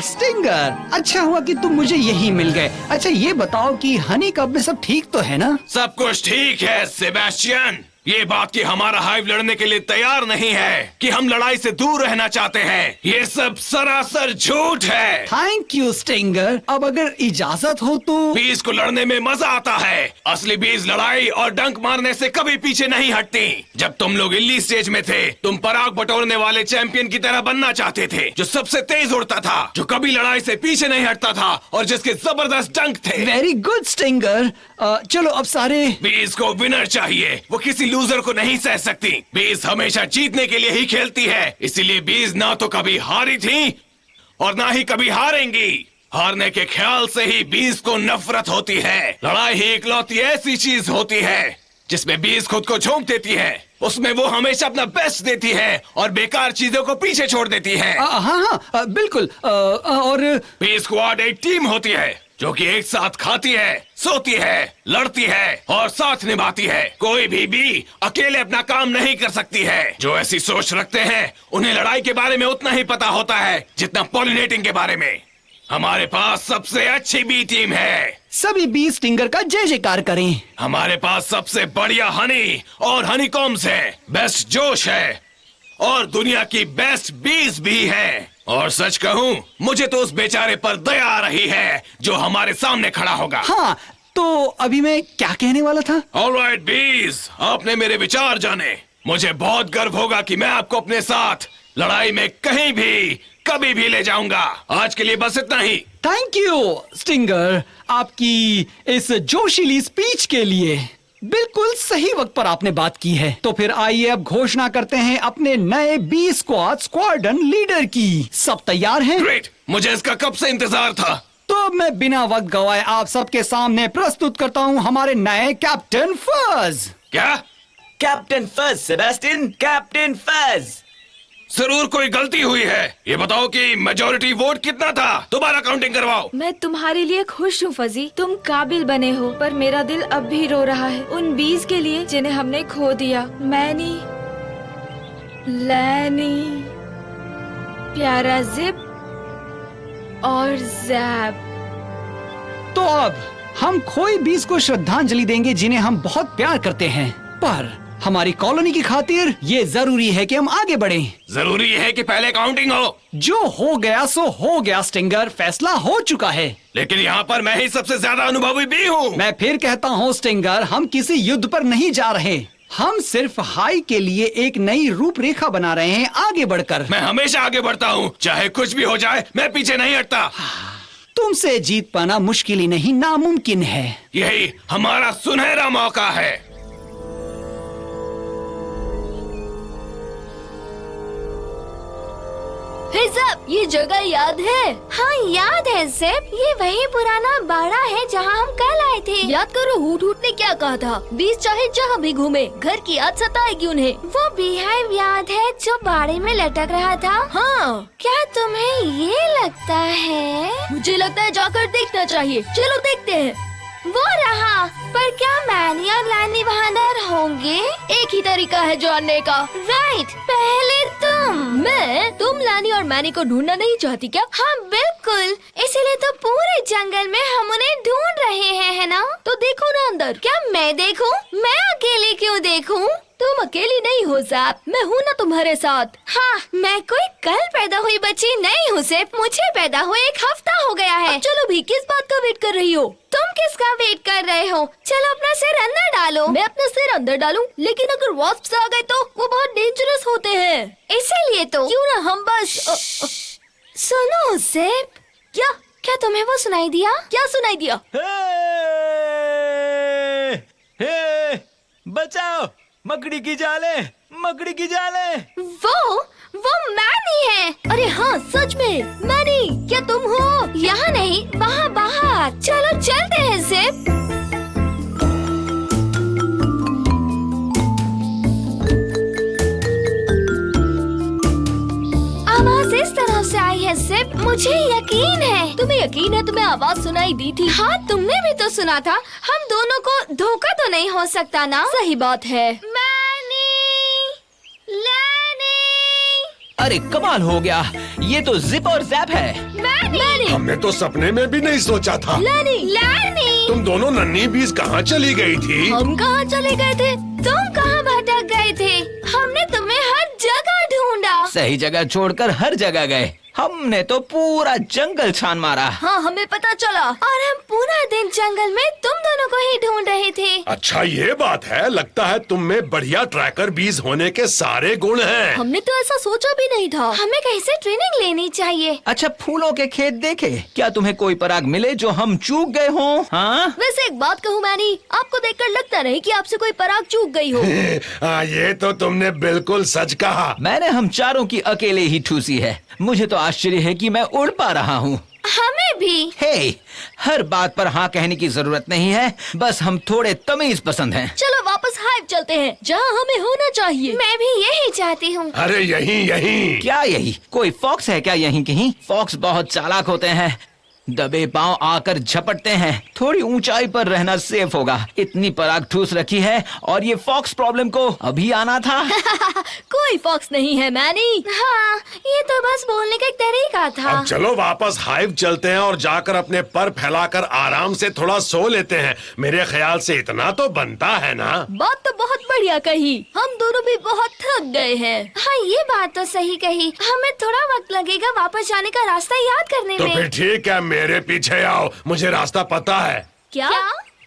स्टिंगर, अच्छा हुआ कि तुम मुझे यही मिल गए। अच्छा ये बताओ कि हनी कब में सब ठीक तो है ना? सब कुछ ठीक है सेबेस्टियन। ये बात कि हमारा हाइव लड़ने के लिए तैयार नहीं है, कि हम लड़ाई से दूर रहना चाहते हैं, ये सब सरासर झूठ है। Thank you stinger. अब अगर इजाजत हो तो। बीज को लड़ने में मजा आता है। असली बीज लड़ाई और डंक मारने से कभी पीछे नहीं हटती। जब तुम लोग इल्ली स्टेज में थे, तुम पराग बटोरने वाले चैंपियन की तरह बनना चाहते थे, जो सबसे तेज उड़ता था, जो कभी लड़ाई से पीछे नहीं हटता था और जिसके जबरदस्त डंक थे। Very good stinger. चलो अब सारे। बीज को विनर चाहिए, वो किसी लूजर को नहीं सह सकती। बीज हमेशा जीतने के लिए ही खेलती है, इसीलिए बीज ना तो कभी हारी थी और ना ही कभी हारेंगी। हारने के ख्याल से ही बीज को नफरत होती है। लड़ाई ही इकलौती ऐसी चीज होती है जिसमें बीज खुद को झोंक देती है। उसमें वो हमेशा अपना बेस्ट देती है और बेकार चीजों को पीछे छोड़ देती है। हाँ बिल्कुल। और बी स्क्वाड एक टीम होती है जो कि एक साथ खाती है, सोती है, लड़ती है और साथ निभाती है। कोई भी अकेले अपना काम नहीं कर सकती है। जो ऐसी सोच रखते हैं उन्हें लड़ाई के बारे में उतना ही पता होता है जितना पॉलिनेटिंग के बारे में। हमारे पास सबसे अच्छी बी टीम है। सभी बी स्टिंगर का जय जयकार करें। हमारे पास सबसे बढ़िया हनी और हनीकॉम्स है, बेस्ट जोश है और दुनिया की बेस्ट बीज भी है। और सच कहूँ, मुझे तो उस बेचारे पर दया आ रही है जो हमारे सामने खड़ा होगा। हाँ, तो अभी मैं क्या कहने वाला था? ऑलराइट बीज, आपने मेरे विचार जाने। मुझे बहुत गर्व होगा कि मैं आपको अपने साथ लड़ाई में कहीं भी कभी भी ले जाऊंगा। आज के लिए बस इतना ही। थैंक यू स्टिंगर, आपकी इस जोशीली स्पीच के लिए। बिल्कुल सही वक्त पर आपने बात की है। तो फिर आइए अब घोषणा करते हैं अपने नए बी स्क्वाड्रन लीडर की। सब तैयार हैं? ग्रेट, मुझे इसका कब से इंतजार था। तो अब मैं बिना वक्त गवाए आप सबके सामने प्रस्तुत करता हूँ हमारे नए कैप्टन फज। क्या? Captain Fuzz, Sebastian, captain Fuzz. जरूर कोई गलती हुई है। ये बताओ कि मेजॉरिटी वोट कितना था। दोबारा काउंटिंग करवाओ। मैं तुम्हारे लिए खुश हूँ फजी, तुम काबिल बने हो, पर मेरा दिल अब भी रो रहा है उन बीज के लिए जिन्हें हमने खो दिया। मैनी, लैनी, प्यारा जिप और जैब। तो अब हम खोई बीज को श्रद्धांजलि देंगे जिन्हें हम बहुत प्यार करते हैं, पर हमारी कॉलोनी की खातिर ये जरूरी है कि हम आगे बढ़ें। जरूरी है कि पहले काउंटिंग हो। जो हो गया सो हो गया स्टिंगर, फैसला हो चुका है। लेकिन यहाँ पर मैं ही सबसे ज्यादा अनुभवी भी हूँ। मैं फिर कहता हूँ स्टिंगर, हम किसी युद्ध पर नहीं जा रहे। हम सिर्फ हाई के लिए एक नई रूपरेखा बना रहे हैं आगे बढ़कर। मैं हमेशा आगे बढ़ता हूँ, चाहे कुछ भी हो जाए, मैं पीछे नहीं हटता। तुमसे जीत पाना मुश्किल ही नहीं, नामुमकिन है। यही हमारा सुनहरा मौका है। हे ज़ेप, ये जगह याद है? हाँ याद है ज़ेप, ये वही पुराना बाड़ा है जहाँ हम कल आए थे। याद करो, हूट हूट ने क्या कहा था? बीज चाहे जहाँ भी घूमे, घर की याद सताएगी उन्हें। वो बीहाइव याद है जो बाड़े में लटक रहा था? हाँ। क्या तुम्हें ये लगता है? मुझे लगता है जाकर देखना चाहिए। चलो देखते हैं। वो रहा, पर क्या मैनी और लैनी वहाँ अंदर होंगे? एक ही तरीका है जानने का। राइट, पहले तुम। तुम लैनी और मैनी को ढूंढना नहीं चाहती क्या? हाँ बिल्कुल, इसीलिए तो पूरे जंगल में हम उन्हें ढूंढ रहे हैं, है ना? तो देखो ना अंदर। क्या मैं देखूं? मैं अकेले क्यों देखूं? तुम अकेली नहीं हो ज़ेप, मैं हूँ ना तुम्हारे साथ। हाँ, मैं कोई कल पैदा हुई बच्ची नहीं हूँ ज़ेप, मुझे पैदा हुए 1 हफ्ता हो गया है। अब चलो भी, किस बात का वेट कर रही हो? तुम किसका वेट कर रहे हो? चलो अपना सिर अंदर डालो। मैं अपना सिर अंदर डालूं? लेकिन अगर वॉस्प्स आ गए तो वो बहुत डेंजरस होते हैं। इसीलिए तो क्यों ना हम बस सुनो ज़ेप। क्या तुम्हें वो सुनाई दिया? क्या सुनाई दिया? बचाओ, मकड़ी की जाले, मकड़ी की जाले। वो मैनी है। अरे हाँ, सच में मैनी, क्या तुम हो? यहाँ नहीं, वहाँ बाहर। चलो चलते हैं ज़ेप। आवाज इस तरफ से आई है ज़ेप, मुझे यकीन है। तुम्हें यकीन है? तुम्हें आवाज सुनाई दी थी। हाँ, तुमने भी तो सुना था। हम दोनों को धोखा तो नहीं हो सकता ना? सही बात है। मैनी, लैनी। अरे कमाल हो गया, ये तो जिप और जैप है। मैनी, हमने तो सपने में भी नहीं सोचा था। लैनी। तुम दोनों नन्ही बीज कहाँ चली गई थी? हम कहाँ चले गए थे? तुम कहाँ भटक गए थे? हमने तुम्हें हर जगह ढूंढा। सही जगह छोड़कर हर जगह गए। हमने तो पूरा जंगल छान मारा। हाँ, हमें पता चला। और हम पूरा दिन जंगल में तुम दोनों को ही ढूंढ रहे थे। अच्छा ये बात है, लगता है तुम में बढ़िया ट्रैकर बीज होने के सारे गुण हैं। हमने तो ऐसा सोचा भी नहीं था। हमें कहीं से ट्रेनिंग लेनी चाहिए। अच्छा, फूलों के खेत देखे? क्या तुम्हें कोई पराग मिले जो हम चूक गए हों? हाँ? वैसे एक बात कहूँ मैनी, आपको देखकर लगता नहीं कि आपसे कोई पराग चूक गई हो। ये तो तुमने बिल्कुल सच कहा। मैंने हम चारों की अकेले ही ठूसी है। मुझे तो आश्चर्य है कि मैं उड़ पा रहा हूँ। हमें भी। हे, हर बात पर हाँ कहने की जरूरत नहीं है, बस हम थोड़े तमीज पसंद हैं। चलो वापस हाइव चलते हैं, जहाँ हमें होना चाहिए। मैं भी यही चाहती हूँ। अरे यही। क्या यही? कोई फॉक्स है क्या यहीं कहीं? फॉक्स बहुत चालाक होते हैं। दबे पांव आकर झपटते हैं। थोड़ी ऊंचाई पर रहना सेफ होगा। इतनी पराग ठूस रखी है और ये फॉक्स प्रॉब्लम को अभी आना था। कोई फॉक्स नहीं है मैनी। हाँ, ये तो बस बोलने का एक तरीका था। अब चलो वापस हाइव चलते हैं और जाकर अपने पर फैलाकर आराम से थोड़ा सो लेते हैं। मेरे ख्याल से इतना तो बनता है ना। बात तो बहुत बढ़िया कही। हम दोनों भी बहुत थक गए हैं। हाँ, ये बात तो सही कही। हमें थोड़ा वक्त लगेगा वापस जाने का रास्ता याद करने तो में। फिर ठीक है, मेरे पीछे आओ, मुझे रास्ता पता है। क्या?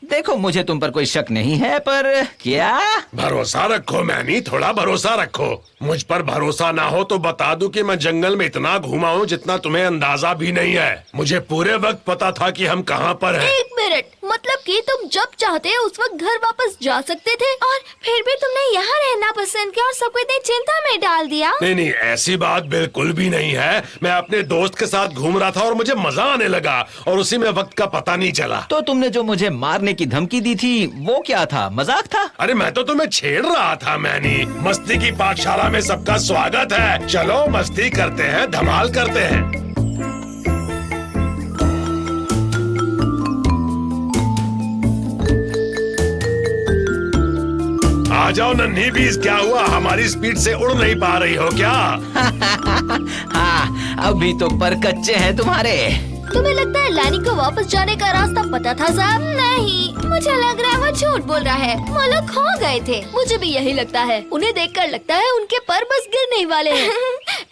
देखो मुझे तुम पर कोई शक नहीं है, पर क्या? भरोसा रखो मैनी, थोड़ा भरोसा रखो। मुझ पर भरोसा ना हो तो बता दूं कि मैं जंगल में इतना घूमा हूँ जितना तुम्हें अंदाजा भी नहीं है। मुझे पूरे वक्त पता था कि हम कहाँ पर हैं। 1 मिनट, मतलब कि तुम जब चाहते उस वक्त घर वापस जा सकते थे, और फिर भी तुमने यहाँ रहना पसंद किया और सबको इतनी चिंता में डाल दिया। नहीं नहीं, ऐसी बात बिल्कुल भी नहीं है। मैं अपने दोस्त के साथ घूम रहा था और मुझे मजा आने लगा और उसी में वक्त का पता नहीं चला। तो तुमने जो मुझे मारने की धमकी दी थी वो क्या था? मजाक था? अरे मैं तो तुम्हें छेड़ रहा था मैनी। मस्ती की पाठशाला में सबका स्वागत है। चलो मस्ती करते हैं, धमाल करते हैं। आ जाओ नन्ही बीज, क्या हुआ? हमारी स्पीड से उड़ नहीं पा रही हो क्या? हाँ, अभी तो पर कच्चे हैं तुम्हारे। तुम्हें लगता है लैनी को वापस जाने का रास्ता पता था साहब? नहीं, मुझे लग रहा है वो झूठ बोल रहा है। वो लोग खो गए थे। मुझे भी यही लगता है। उन्हें देखकर लगता है उनके पर बस गिरने ही वाले हैं।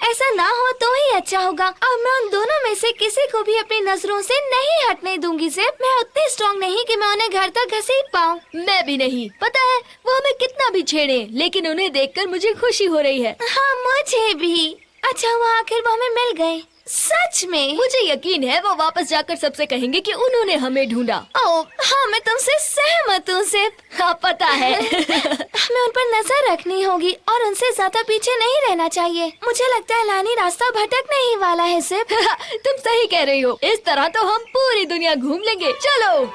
ऐसा ना हो तो ही अच्छा होगा। अब मैं उन दोनों में से किसी को भी अपनी नजरों से नहीं हटने दूंगी। सिर्फ मैं उतनी स्ट्रॉन्ग नहीं कि मैं उन्हें घर तक घसीट पाऊँ। मैं भी नहीं। पता है वो हमें कितना भी छेड़े, लेकिन उन्हें देखकर मुझे खुशी हो रही है। हाँ, मुझे भी। अच्छा हुआ आखिर वो हमें मिल गए। सच में मुझे यकीन है वो वापस जाकर सबसे कहेंगे कि उन्होंने हमें ढूंढा। ओह, हाँ, मैं तुमसे सहमत हूँ सिप। हाँ पता है। हमें उन पर नजर रखनी होगी और उनसे ज्यादा पीछे नहीं रहना चाहिए। मुझे लगता है लानी रास्ता भटकने ही वाला है सिप। तुम सही कह रही हो। इस तरह तो हम पूरी दुनिया घूम लेंगे। चलो।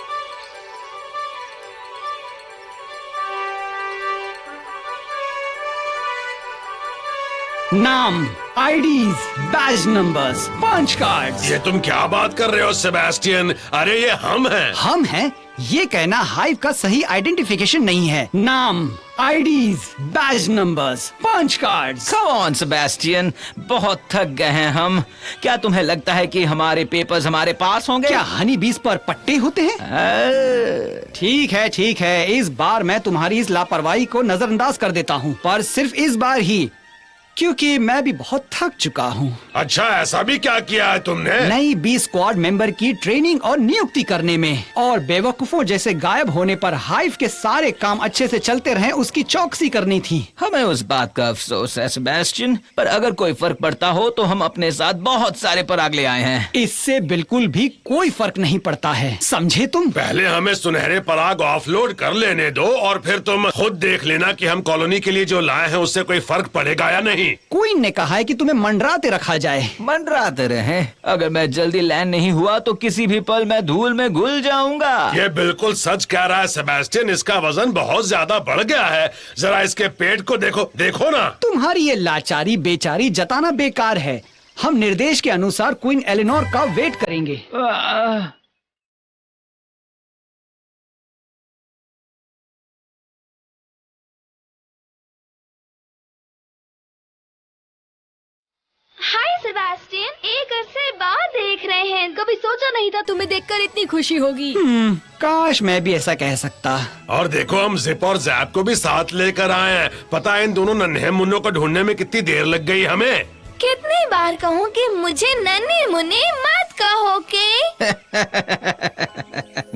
नाम, IDs, badge numbers, punch cards. ये तुम क्या बात कर रहे हो सेबेस्टियन? अरे ये हम हैं। हम हैं? ये कहना हाइव का सही आइडेंटिफिकेशन नहीं है। नाम, IDs, badge numbers, punch cards. Come on, Sebastian, बहुत थक गए हैं हम। क्या तुम्हें लगता है कि हमारे पेपर्स हमारे पास होंगे? क्या हनी बीज पर पट्टे होते हैं? ठीक है, इस बार मैं तुम्हारी इस लापरवाही को नजरअंदाज कर देता हूँ, पर सिर्फ इस बार ही, क्योंकि मैं भी बहुत थक चुका हूँ। अच्छा, ऐसा भी क्या किया है तुमने? नई बी स्क्वाड मेंबर की ट्रेनिंग और नियुक्ति करने में, और बेवकूफों जैसे गायब होने पर हाइव के सारे काम अच्छे से चलते रहे उसकी चौकसी करनी थी। हमें उस बात का अफसोस है सेबेस्टियन, पर अगर कोई फर्क पड़ता हो तो हम अपने साथ बहुत सारे पराग ले आए हैं। इससे बिल्कुल भी कोई फर्क नहीं पड़ता है, समझे तुम? पहले हमें सुनहरे पराग ऑफलोड कर लेने दो और फिर तुम खुद देख लेना कि हम कॉलोनी के लिए जो लाए हैं उससे कोई फर्क पड़ेगा या नहीं। क्वीन ने कहा है कि तुम्हें मंडराते रखा जाए। मंडराते रहे? अगर मैं जल्दी लैंड नहीं हुआ तो किसी भी पल मैं धूल में घुल जाऊंगा। ये बिल्कुल सच कह रहा है सेबेस्टियन, इसका वजन बहुत ज्यादा बढ़ गया है। जरा इसके पेट को देखो ना। तुम्हारी ये लाचारी बेचारी जताना बेकार है। हम निर्देश के अनुसार क्वीन एलिनोर का वेट करेंगे। हाय सेबेस्टियन, एक अरसे बाद देख रहे हैं। कभी सोचा नहीं था तुम्हें देखकर इतनी खुशी होगी। काश मैं भी ऐसा कह सकता। और देखो, हम जिप और जैप को भी साथ लेकर आए हैं। पता है इन दोनों नन्हे मुन्नों को ढूंढने में कितनी देर लग गई हमें। कितनी बार कहूँ कि मुझे नन्ही मुन्नी मत कहो के।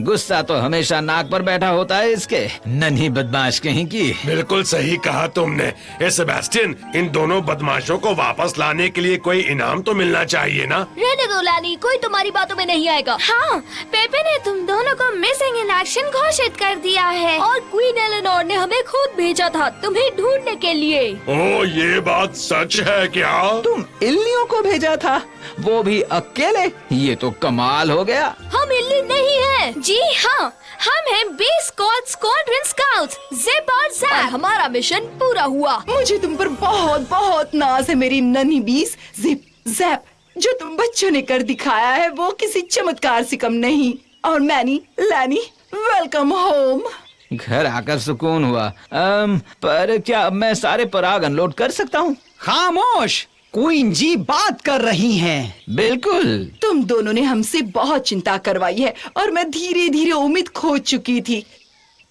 गुस्सा तो हमेशा नाक पर बैठा होता है इसके, नन्ही बदमाश कहीं की। बिल्कुल सही कहा तुमने। ए सेबेस्टियन, इन दोनों बदमाशों को वापस लाने के लिए कोई इनाम तो मिलना चाहिए ना? रहने दो लैनी, कोई तुम्हारी बातों में नहीं आएगा। हाँ, पेपे ने तुम दोनों को मिसिंग इन एक्शन घोषित कर दिया है। और क्वीन एलेनोर ने हमें खुद भेजा था तुम्हें ढूंढने के लिए। ओ, ये बात सच है क्या? तुम इल्लियों को भेजा था, वो भी अकेले? ये तो कमाल हो गया। हम इल्ली नहीं हैं। जी हाँ, हम हैं bee squad squadron scouts, Zip और और जैप। हमारा मिशन पूरा हुआ। मुझे तुम पर बहुत बहुत नाज है मेरी नन्ही बीस, जिप, जैप। जो तुम बच्चों ने कर दिखाया है वो किसी चमत्कार से कम नहीं। और मैनी, लैनी, वेलकम होम। घर आकर सुकून हुआ। पर क्या अब मैं सारे पराग अनलोड कर सकता हूँ? खामोश, क्वीन जी बात कर रही हैं। बिल्कुल। तुम दोनों ने हमसे बहुत चिंता करवाई है और मैं धीरे धीरे उम्मीद खो चुकी थी।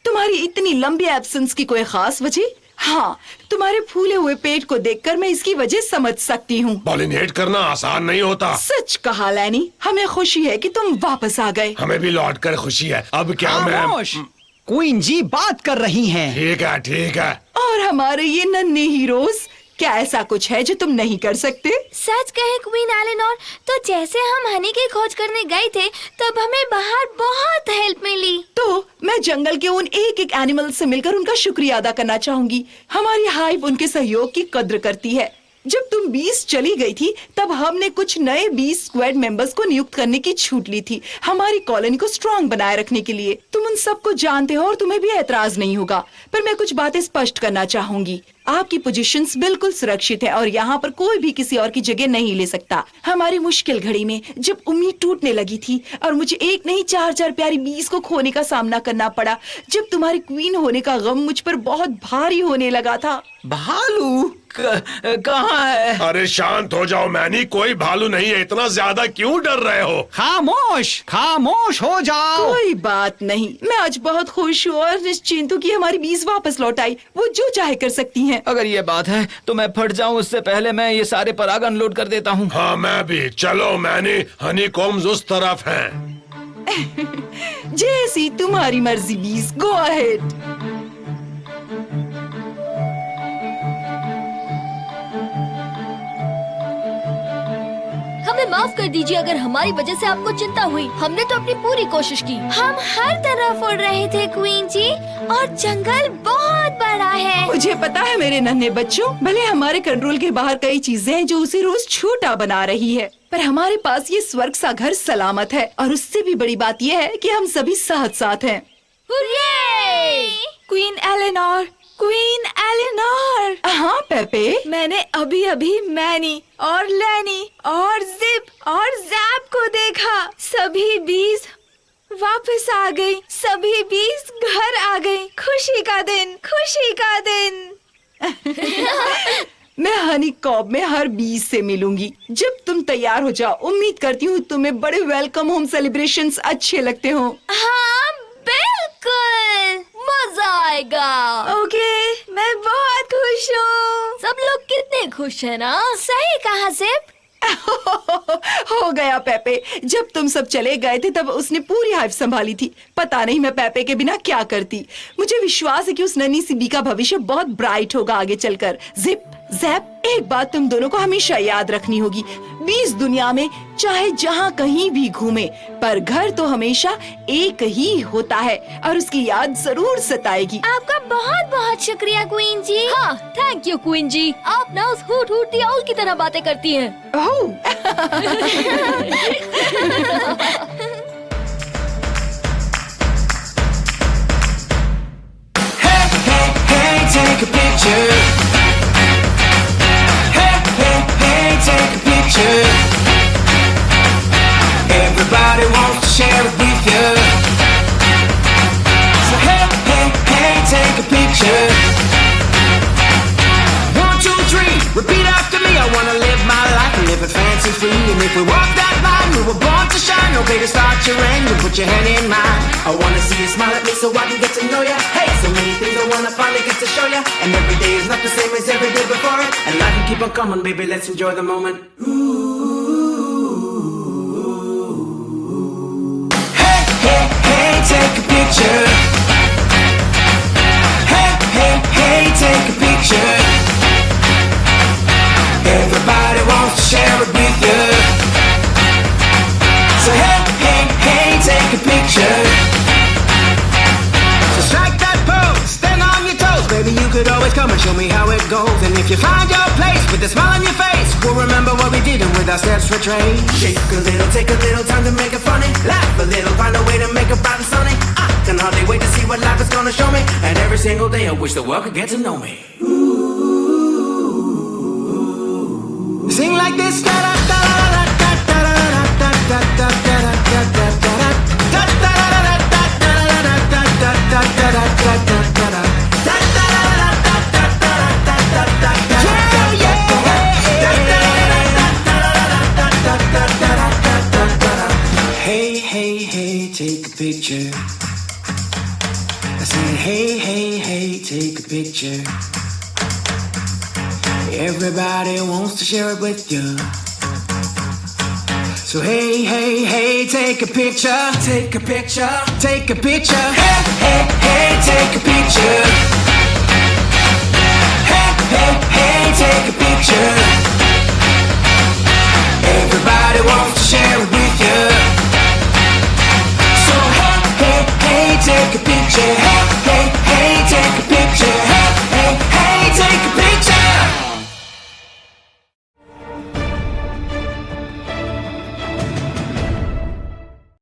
तुम्हारी इतनी लंबी एब्सेंस की कोई खास वजह? हाँ, तुम्हारे फूले हुए पेट को देखकर मैं इसकी वजह समझ सकती हूँ। पॉलिनेट करना आसान नहीं होता। सच कहा लैनी, हमें खुशी है कि तुम वापस आ गए। हमें भी लौट कर खुशी है। अब क्या मैं? खामोश, क्वीन जी बात कर रही हैं। ठीक है, ठीक है। और हमारे ये नन्हे हीरोज, क्या ऐसा कुछ है जो तुम नहीं कर सकते? सच कहे क्वीन एलेनोर, तो जैसे हम हनी की खोज करने गए थे तब हमें बाहर बहुत हेल्प मिली। तो मैं जंगल के उन एक एक एनिमल से मिलकर उनका शुक्रिया अदा करना चाहूंगी। हमारी हाइव उनके सहयोग की कद्र करती है। जब तुम 20 चली गई थी तब हमने कुछ नए 20 स्क्वाड मेंबर्स को नियुक्त करने की छूट ली थी हमारी कॉलोनी को स्ट्रांग बनाए रखने के लिए। तुम उन सबको जानते हो और तुम्हें भी ऐतराज नहीं होगा, पर मैं कुछ बातें स्पष्ट करना चाहूंगी। आपकी पोजीशंस बिल्कुल सुरक्षित है और यहाँ पर कोई भी किसी और की जगह नहीं ले सकता। हमारी मुश्किल घड़ी में जब उम्मीद टूटने लगी थी और मुझे एक नहीं 4 प्यारी 20 को खोने का सामना करना पड़ा, जब तुम्हारी क्वीन होने का गम मुझ पर बहुत भारी होने लगा था। भालू कहाँ है? अरे शांत हो जाओ मैनी, कोई भालू नहीं है। इतना ज्यादा क्यों डर रहे हो? खामोश, खामोश हो जाओ। कोई बात नहीं, मैं आज बहुत खुश हूँ और निश्चिंत हूँ कि हमारी 20 वापस लौट आई। वो जो चाहे कर सकती हैं। अगर ये बात है तो मैं फट जाऊं उससे पहले मैं ये सारे पराग अनलोड कर देता हूँ। हाँ मैं भी। चलो मैनी, हनी कॉम्स उस तरफ हैं। जैसी तुम्हारी मर्जी 20, गो अहेड। हमें माफ कर दीजिए अगर हमारी वजह से आपको चिंता हुई। हमने तो अपनी पूरी कोशिश की। हम हर तरफ उड़ रहे थे क्वीन जी, और जंगल बहुत बड़ा है। मुझे पता है मेरे नन्हे बच्चों, भले हमारे कंट्रोल के बाहर कई चीजें हैं जो उसे रोज छोटा बना रही है, पर हमारे पास ये स्वर्ग सा घर सलामत है। और उससे भी बड़ी बात यह है कि हम सभी साथ साथ हैं। Queen Eleanor, queen Eleanor. हाँ पेपे, मैंने अभी अभी मैनी और लैनी और जिप और जैप को देखा। सभी 20 वापस आ गई। सभी 20 घर आ गई। खुशी का दिन, खुशी का दिन। मैं हनी कॉब में हर 20 से मिलूंगी जब तुम तैयार हो जाओ। उम्मीद करती हूँ तुम्हें बड़े वेलकम होम सेलिब्रेशंस अच्छे लगते हो। हाँ बिल्कुल, मजा आएगा। ओके, मैं बहुत खुश हूँ। सब लोग कितने खुश हैं ना? सही कहा जिप। हो गया पेपे, जब तुम सब चले गए थे तब उसने पूरी हाइव संभाली थी। पता नहीं मैं पेपे के बिना क्या करती। मुझे विश्वास है कि उस नन्ही सी बी का भविष्य बहुत ब्राइट होगा आगे चलकर। जिप, जैप, एक बात तुम दोनों को हमेशा याद रखनी होगी। 20 दुनिया में चाहे जहाँ कहीं भी घूमे, पर घर तो हमेशा एक ही होता है और उसकी याद जरूर सताएगी। आपका बहुत बहुत शुक्रिया क्वीन जी। हाँ, थैंक यू क्वीन जी। आप ना उस हूट हूट दी आउल की तरह बातें करती हैं। ओह। Hey, take a picture. Hey, take a picture. Everybody wants to share it with you. So hey, take a picture. 1, 2, 3, repeat after me. I wanna live my life and live it fancy free. And if we walk that line, we were born to shine. Okay, to start your engine, put your hand in mine. I wanna see you smile at me so I can get to know ya. Hey, so many things I wanna finally get to show ya. And every day is not the same as every day before it. And life can keep on coming, baby, let's enjoy the moment. Hey, take a picture. Hey, take a picture. Everybody wants to share it with you. So hey, take a picture. So strike that pose, stand on your toes. Baby, you could always come and show me how it goes. And if you find your place with a smile on your face, we'll remember what we did and with our steps retrace. Shake a little, take a little time to make it funny. Laugh a little, find a way to make it bright and sunny. I can hardly wait to see what life is gonna show me. And every single day I wish the world could get to know me. Sing like this, da da da da da. Everybody wants to share it with you. So hey, hey, hey, take a picture. Take a picture. Take a picture. Hey, hey, hey, take a picture. Hey, hey, hey, take a picture. Everybody wants to share it with you. So hey, hey, hey, take a picture.